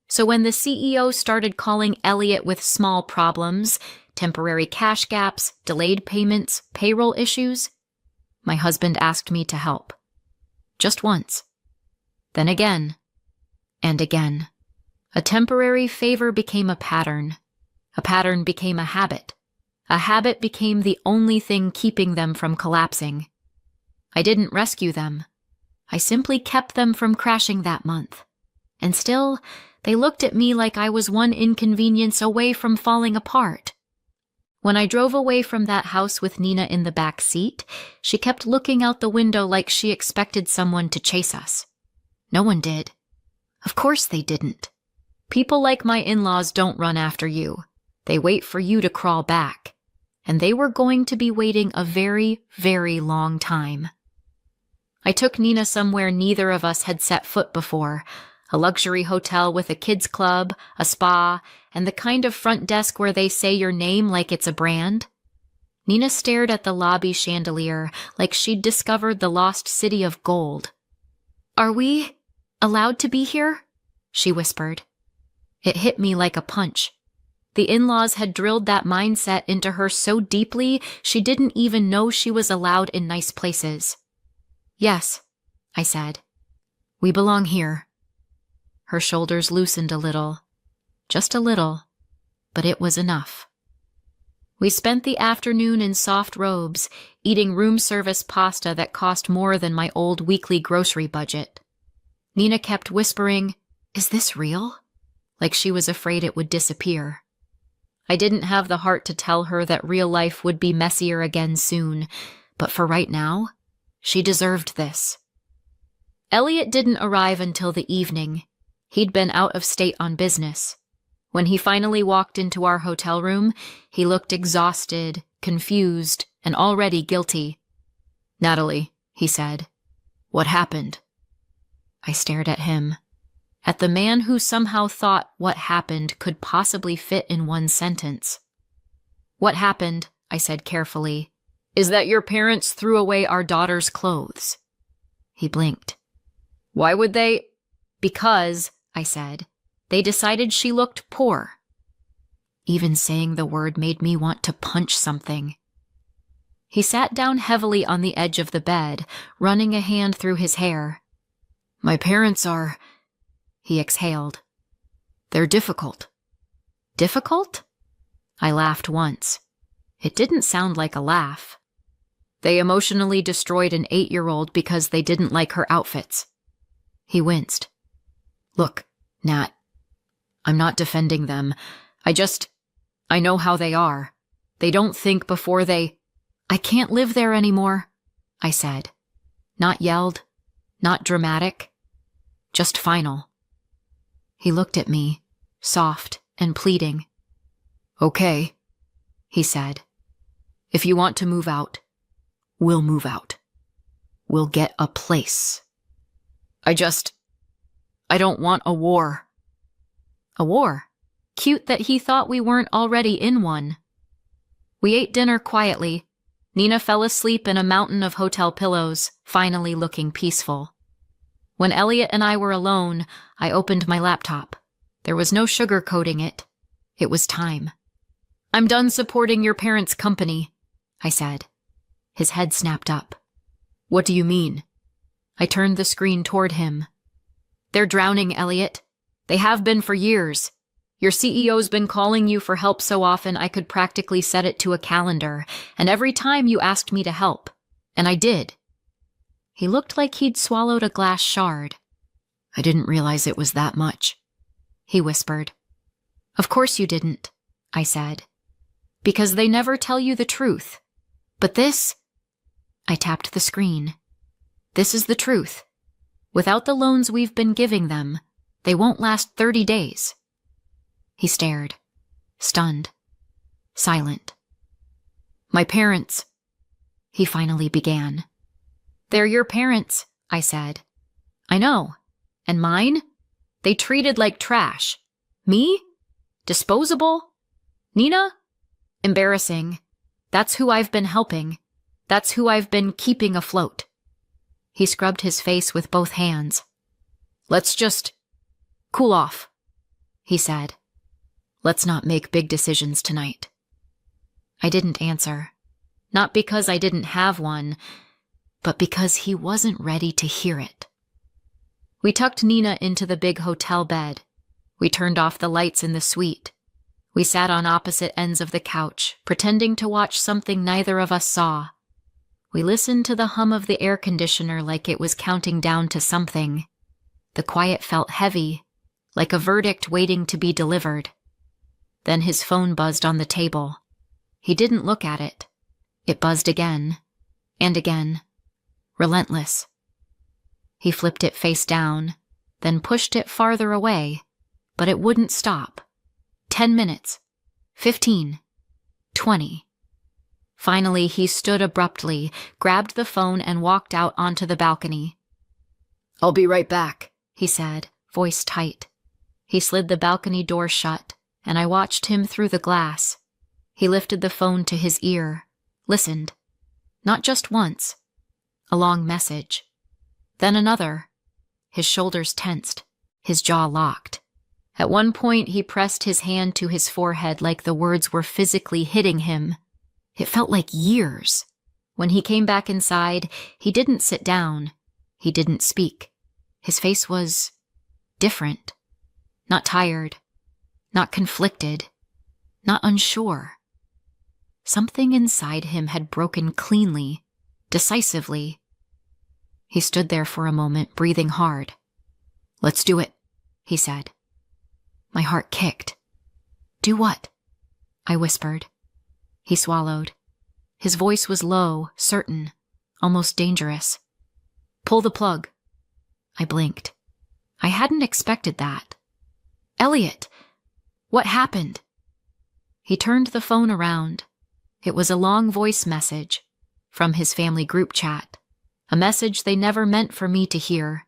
So when the CEO started calling Elliot with small problems, temporary cash gaps, delayed payments, payroll issues, my husband asked me to help. Just once. Then again. And again. A temporary favor became a pattern. A pattern became a habit. A habit became the only thing keeping them from collapsing. I didn't rescue them. I simply kept them from crashing that month. And still, they looked at me like I was one inconvenience away from falling apart. When I drove away from that house with Nina in the back seat, she kept looking out the window like she expected someone to chase us. No one did. Of course they didn't. People like my in-laws don't run after you. They wait for you to crawl back. And they were going to be waiting a very, very long time. I took Nina somewhere neither of us had set foot before, a luxury hotel with a kids club, a spa, and the kind of front desk where they say your name like it's a brand. Nina stared at the lobby chandelier like she'd discovered the lost city of gold. "Are we allowed to be here?" she whispered. It hit me like a punch. The in-laws had drilled that mindset into her so deeply she didn't even know she was allowed in nice places. Yes, I said. We belong here. Her shoulders loosened a little. Just a little, but it was enough. We spent the afternoon in soft robes, eating room service pasta that cost more than my old weekly grocery budget. Nina kept whispering, "Is this real?" like she was afraid it would disappear. I didn't have the heart to tell her that real life would be messier again soon, but for right now, she deserved this. Elliot didn't arrive until the evening. He'd been out of state on business. When he finally walked into our hotel room, he looked exhausted, confused, and already guilty. "Natalie," he said, "what happened?" I stared at him, at the man who somehow thought what happened could possibly fit in one sentence. "What happened," I said carefully, "is that your parents threw away our daughter's clothes." He blinked. "Why would they?" "Because," I said, "they decided she looked poor." Even saying the word made me want to punch something. He sat down heavily on the edge of the bed, running a hand through his hair. "My parents are," he exhaled. "They're difficult." "Difficult?" I laughed once. It didn't sound like a laugh. "They emotionally destroyed an 8-year-old because they didn't like her outfits." He winced. "Look, Nat, I'm not defending them. I know how they are. They don't think before they—" "I can't live there anymore," I said. Not yelled, not dramatic, just final. He looked at me, soft and pleading. "Okay," he said. "If you want to move out, we'll move out. We'll get a place. I don't want a war." A war? Cute that he thought we weren't already in one. We ate dinner quietly. Nina fell asleep in a mountain of hotel pillows, finally looking peaceful. When Elliot and I were alone, I opened my laptop. There was no sugarcoating it. It was time. "I'm done supporting your parents' company," I said. His head snapped up. "What do you mean?" I turned the screen toward him. "They're drowning, Elliot. They have been for years. Your CEO's been calling you for help so often I could practically set it to a calendar, and every time you asked me to help. And I did." He looked like he'd swallowed a glass shard. "I didn't realize it was that much," he whispered. "Of course you didn't," I said. "Because they never tell you the truth. But this—" I tapped the screen. "This is the truth. Without the loans we've been giving them, they won't last 30 days. He stared, stunned, silent. "My parents," he finally began. "They're your parents," I said. "I know. And mine? They treated like trash. Me? Disposable? Nina? Embarrassing. That's who I've been helping. That's who I've been keeping afloat." He scrubbed his face with both hands. "Let's just cool off," he said. "Let's not make big decisions tonight." I didn't answer. Not because I didn't have one, but because he wasn't ready to hear it. We tucked Nina into the big hotel bed. We turned off the lights in the suite. We sat on opposite ends of the couch, pretending to watch something neither of us saw. We listened to the hum of the air conditioner like it was counting down to something. The quiet felt heavy, like a verdict waiting to be delivered. Then his phone buzzed on the table. He didn't look at it. It buzzed again, and again. Relentless. He flipped it face down, then pushed it farther away, but it wouldn't stop. 10 minutes. 15. 20. Finally, he stood abruptly, grabbed the phone, and walked out onto the balcony. "I'll be right back," he said, voice tight. He slid the balcony door shut, and I watched him through the glass. He lifted the phone to his ear, listened. Not just once. A long message. Then another. His shoulders tensed. His jaw locked. At one point, he pressed his hand to his forehead like the words were physically hitting him. It felt like years. When he came back inside, he didn't sit down. He didn't speak. His face was different. Not tired. Not conflicted. Not unsure. Something inside him had broken cleanly, decisively. He stood there for a moment, breathing hard. "Let's do it," he said. My heart kicked. "Do what?" I whispered. He swallowed. His voice was low, certain, almost dangerous. "Pull the plug." I blinked. I hadn't expected that. "Elliot, what happened?" He turned the phone around. It was a long voice message from his family group chat, a message they never meant for me to hear.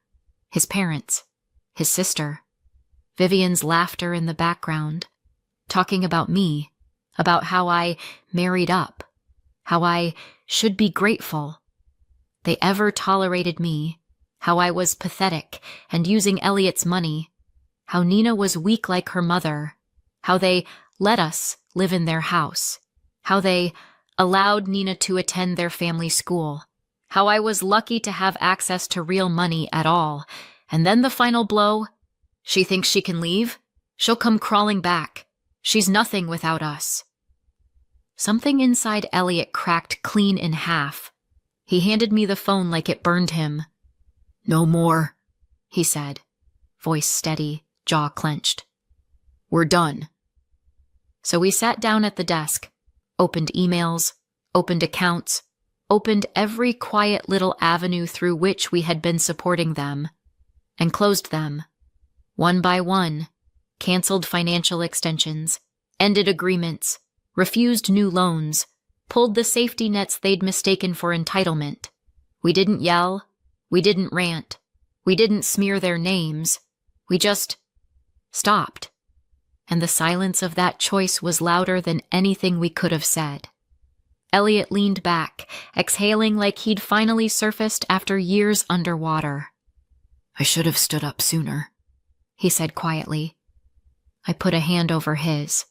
His parents, his sister, Vivian's laughter in the background, talking about me, about how I married up, how I should be grateful. They ever tolerated me, how I was pathetic and using Elliot's money, how Nina was weak like her mother, how they let us live in their house, how they allowed Nina to attend their family school, how I was lucky to have access to real money at all. And then the final blow: she thinks she can leave? She'll come crawling back. She's nothing without us. Something inside Elliot cracked clean in half. He handed me the phone like it burned him. "No more," he said, voice steady, jaw clenched. "We're done." So we sat down at the desk, opened emails, opened accounts, opened every quiet little avenue through which we had been supporting them, and closed them. One by one, canceled financial extensions, ended agreements, refused new loans, pulled the safety nets they'd mistaken for entitlement. We didn't yell. We didn't rant. We didn't smear their names. We just stopped. And the silence of that choice was louder than anything we could have said. Elliot leaned back, exhaling like he'd finally surfaced after years underwater. "I should have stood up sooner," he said quietly. I put a hand over his.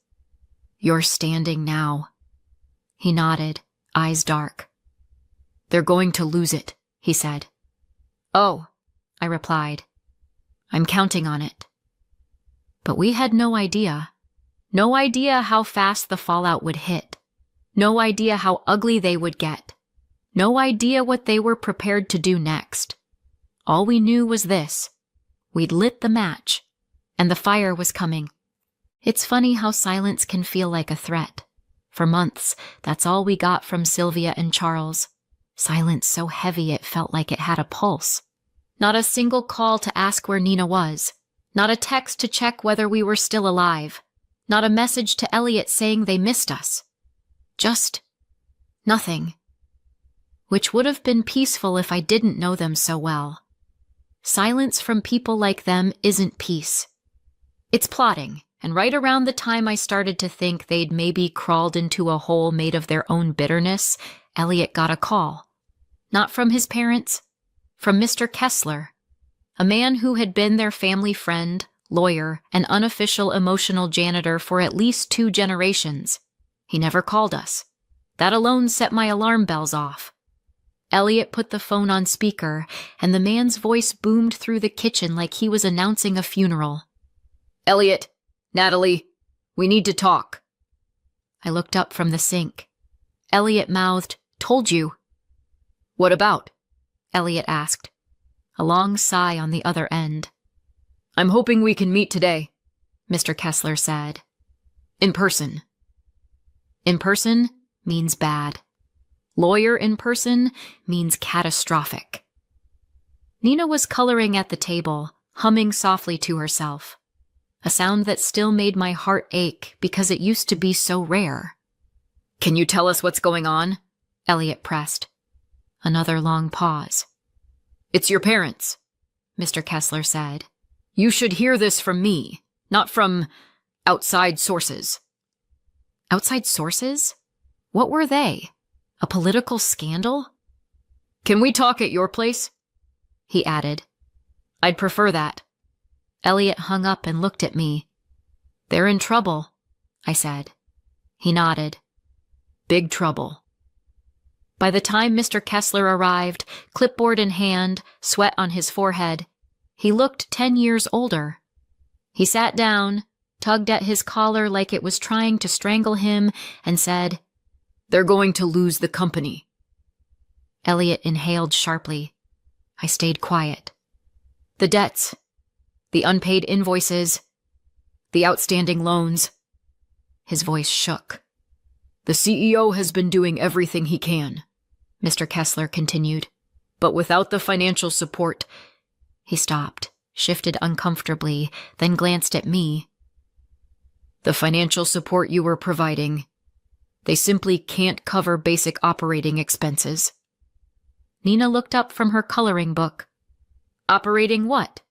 "You're standing now." He nodded, eyes dark. "They're going to lose it," he said. "Oh," I replied. "I'm counting on it." But we had no idea. No idea how fast the fallout would hit. No idea how ugly they would get. No idea what they were prepared to do next. All we knew was this: we'd lit the match, and the fire was coming. It's funny how silence can feel like a threat. For months, that's all we got from Sylvia and Charles. Silence so heavy it felt like it had a pulse. Not a single call to ask where Nina was. Not a text to check whether we were still alive. Not a message to Elliot saying they missed us. Just nothing. Which would have been peaceful if I didn't know them so well. Silence from people like them isn't peace. It's plotting, and right around the time I started to think they'd maybe crawled into a hole made of their own bitterness, Elliot got a call. Not from his parents, from Mr. Kessler, a man who had been their family friend, lawyer, and unofficial emotional janitor for at least 2 generations. He never called us. That alone set my alarm bells off. Elliot put the phone on speaker, and the man's voice boomed through the kitchen like he was announcing a funeral. "Elliot, Natalie, we need to talk." I looked up from the sink. Elliot mouthed, "Told you." "What about?" Elliot asked. A long sigh on the other end. "I'm hoping we can meet today," Mr. Kessler said. "In person." In person means bad. Lawyer in person means catastrophic. Nina was coloring at the table, humming softly to herself. A sound that still made my heart ache because it used to be so rare. "Can you tell us what's going on?" Elliot pressed. Another long pause. "It's your parents," Mr. Kessler said. "You should hear this from me, not from outside sources." Outside sources? What were they? A political scandal? "Can we talk at your place?" he added. "I'd prefer that." Elliot hung up and looked at me. "They're in trouble," I said. He nodded. "Big trouble." By the time Mr. Kessler arrived, clipboard in hand, sweat on his forehead, he looked 10 years older. He sat down, tugged at his collar like it was trying to strangle him, and said, "They're going to lose the company." Elliot inhaled sharply. I stayed quiet. "The debts, the unpaid invoices, the outstanding loans." His voice shook. "The CEO has been doing everything he can," Mr. Kessler continued. "But without the financial support—" He stopped, shifted uncomfortably, then glanced at me. "The financial support you were providing, they simply can't cover basic operating expenses." Nina looked up from her coloring book. "Operating what?"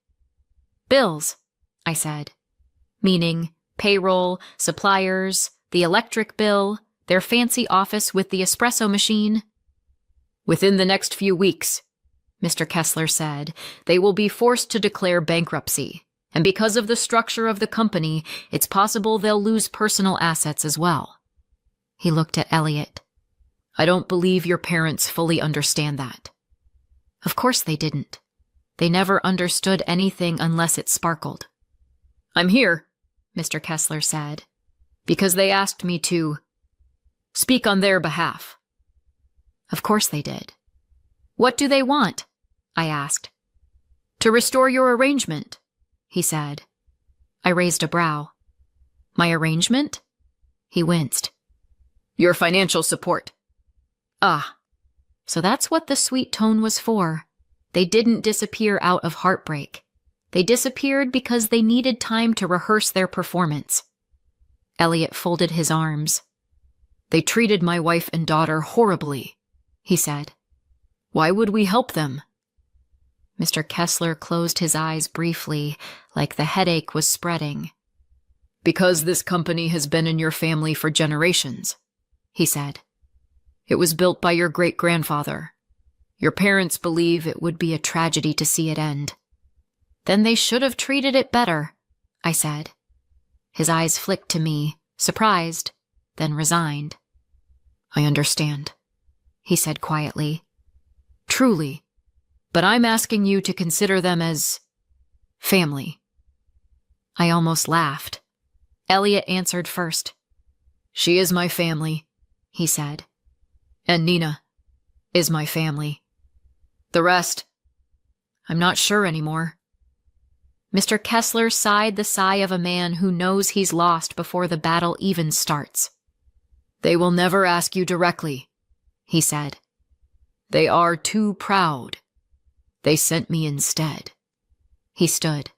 "Bills," I said, meaning payroll, suppliers, the electric bill, their fancy office with the espresso machine. "Within the next few weeks," Mr. Kessler said, "they will be forced to declare bankruptcy, and because of the structure of the company, it's possible they'll lose personal assets as well." He looked at Elliot. "I don't believe your parents fully understand that." Of course they didn't. They never understood anything unless it sparkled. "I'm here," Mr. Kessler said, "because they asked me to speak on their behalf." Of course they did. "What do they want?" I asked. "To restore your arrangement," he said. I raised a brow. "My arrangement?" He winced. "Your financial support." Ah, so that's what the sweet tone was for. They didn't disappear out of heartbreak. They disappeared because they needed time to rehearse their performance. Elliot folded his arms. "They treated my wife and daughter horribly," he said. "Why would we help them?" Mr. Kessler closed his eyes briefly, like the headache was spreading. "Because this company has been in your family for generations," he said. "It was built by your great-grandfather. Your parents believe it would be a tragedy to see it end." "Then they should have treated it better," I said. His eyes flicked to me, surprised, then resigned. "I understand," he said quietly. "Truly. But I'm asking you to consider them as family." I almost laughed. Elliot answered first. "She is my family," he said. "And Nina is my family. The rest, I'm not sure anymore." Mr. Kessler sighed the sigh of a man who knows he's lost before the battle even starts. "They will never ask you directly," he said. "They are too proud. They sent me instead." He stood.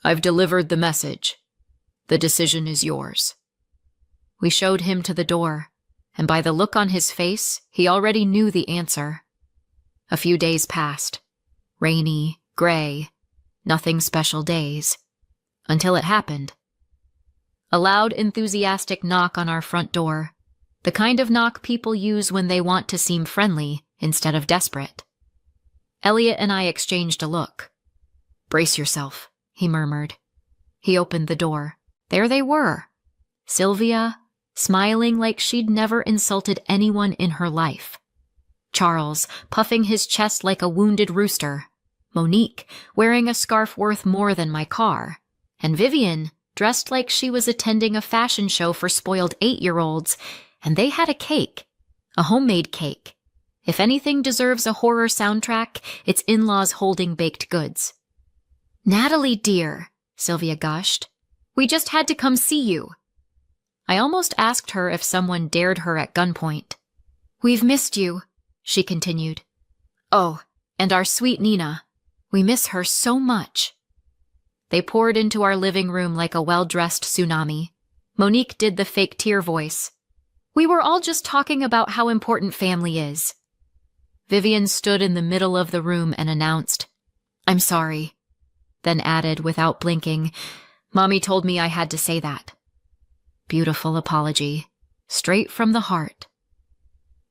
"I've delivered the message. The decision is yours." We showed him to the door, and by the look on his face, he already knew the answer. A few days passed. Rainy, gray, nothing special days. Until it happened. A loud, enthusiastic knock on our front door. The kind of knock people use when they want to seem friendly instead of desperate. Elliot and I exchanged a look. "Brace yourself," he murmured. He opened the door. There they were. Sylvia, smiling like she'd never insulted anyone in her life. Charles, puffing his chest like a wounded rooster. Monique, wearing a scarf worth more than my car. And Vivian, dressed like she was attending a fashion show for spoiled 8-year-olds, and they had a cake. A homemade cake. If anything deserves a horror soundtrack, it's in-laws holding baked goods. "Natalie, dear," Sylvia gushed. "We just had to come see you." I almost asked her if someone dared her at gunpoint. "We've missed you," she continued. "Oh, and our sweet Nina. We miss her so much." They poured into our living room like a well-dressed tsunami. Monique did the fake tear voice. "We were all just talking about how important family is." Vivian stood in the middle of the room and announced, "I'm sorry," then added without blinking, "Mommy told me I had to say that." Beautiful apology, straight from the heart.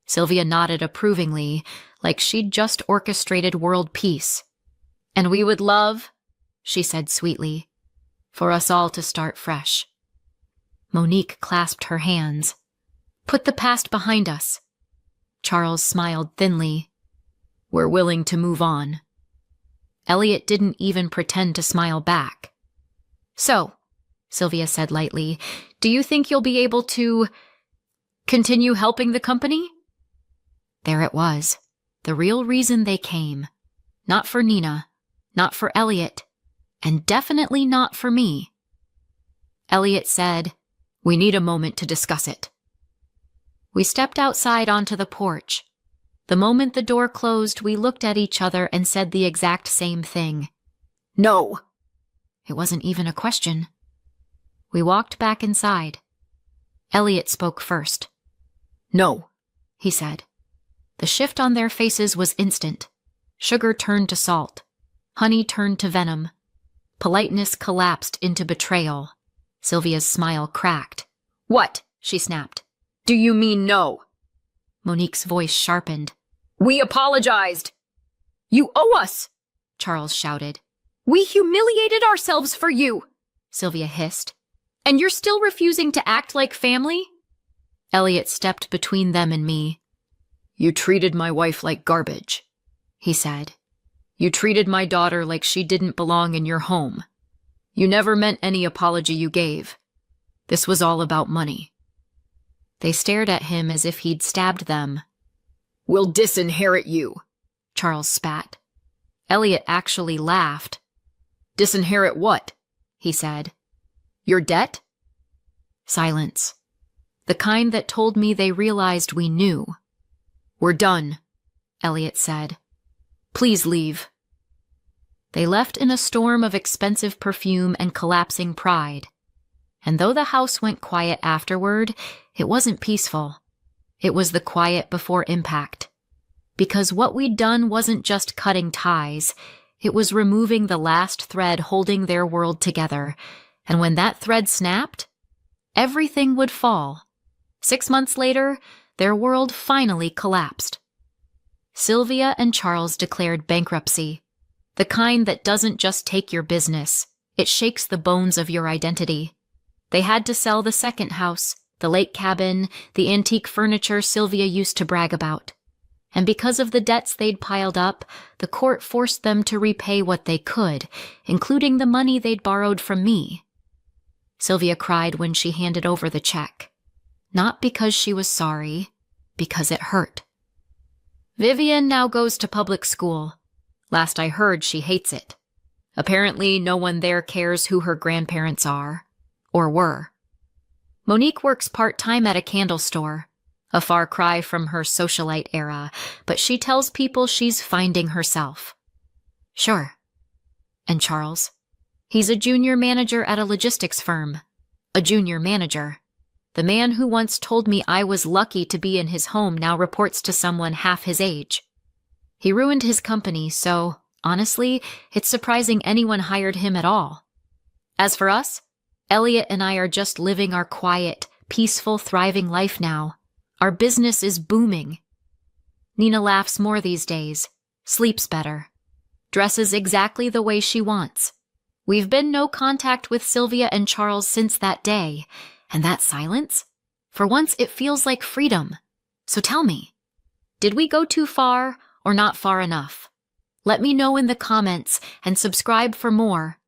Sylvia nodded approvingly, like she'd just orchestrated world peace. "And we would love," she said sweetly, for us all to start fresh. Monique clasped her hands. Put the past behind us. Charles smiled thinly. We're willing to move on. Elliot didn't even pretend to smile back. So, Sylvia said lightly, do you think you'll be able to continue helping the company? There it was, the real reason they came. Not for Nina, not for Elliot, and definitely not for me. Elliot said, we need a moment to discuss it. We stepped outside onto the porch. The moment the door closed, we looked at each other and said the exact same thing. No! It wasn't even a question. We walked back inside. Elliot spoke first. No, he said. The shift on their faces was instant. Sugar turned to salt. Honey turned to venom. Politeness collapsed into betrayal. Sylvia's smile cracked. What? She snapped. Do you mean no? Monique's voice sharpened. We apologized. You owe us, Charles shouted. We humiliated ourselves for you, Sylvia hissed. And you're still refusing to act like family? Elliot stepped between them and me. You treated my wife like garbage, he said. You treated my daughter like she didn't belong in your home. You never meant any apology you gave. This was all about money. They stared at him as if he'd stabbed them. We'll disinherit you, Charles spat. Elliot actually laughed. Disinherit what? He said. Your debt? Silence. The kind that told me they realized we knew. We're done, Elliot said. Please leave. They left in a storm of expensive perfume and collapsing pride. And though the house went quiet afterward, it wasn't peaceful. It was the quiet before impact. Because what we'd done wasn't just cutting ties, it was removing the last thread holding their world together. And when that thread snapped, everything would fall. 6 months later, their world finally collapsed. Sylvia and Charles declared bankruptcy, the kind that doesn't just take your business, it shakes the bones of your identity. They had to sell the second house, the lake cabin, the antique furniture Sylvia used to brag about. And because of the debts they'd piled up, the court forced them to repay what they could, including the money they'd borrowed from me. Sylvia cried when she handed over the check. Not because she was sorry, because it hurt. Vivian now goes to public school. Last I heard, she hates it. Apparently, no one there cares who her grandparents are, or were. Monique works part-time at a candle store, a far cry from her socialite era, but she tells people she's finding herself. Sure. And Charles? He's a junior manager at a logistics firm. A junior manager. The man who once told me I was lucky to be in his home now reports to someone half his age. He ruined his company, so, honestly, it's surprising anyone hired him at all. As for us, Elliot and I are just living our quiet, peaceful, thriving life now. Our business is booming. Nina laughs more these days, sleeps better, dresses exactly the way she wants. We've been no contact with Sylvia and Charles since that day, and that silence? For once, it feels like freedom. So tell me, did we go too far or not far enough? Let me know in the comments and subscribe for more.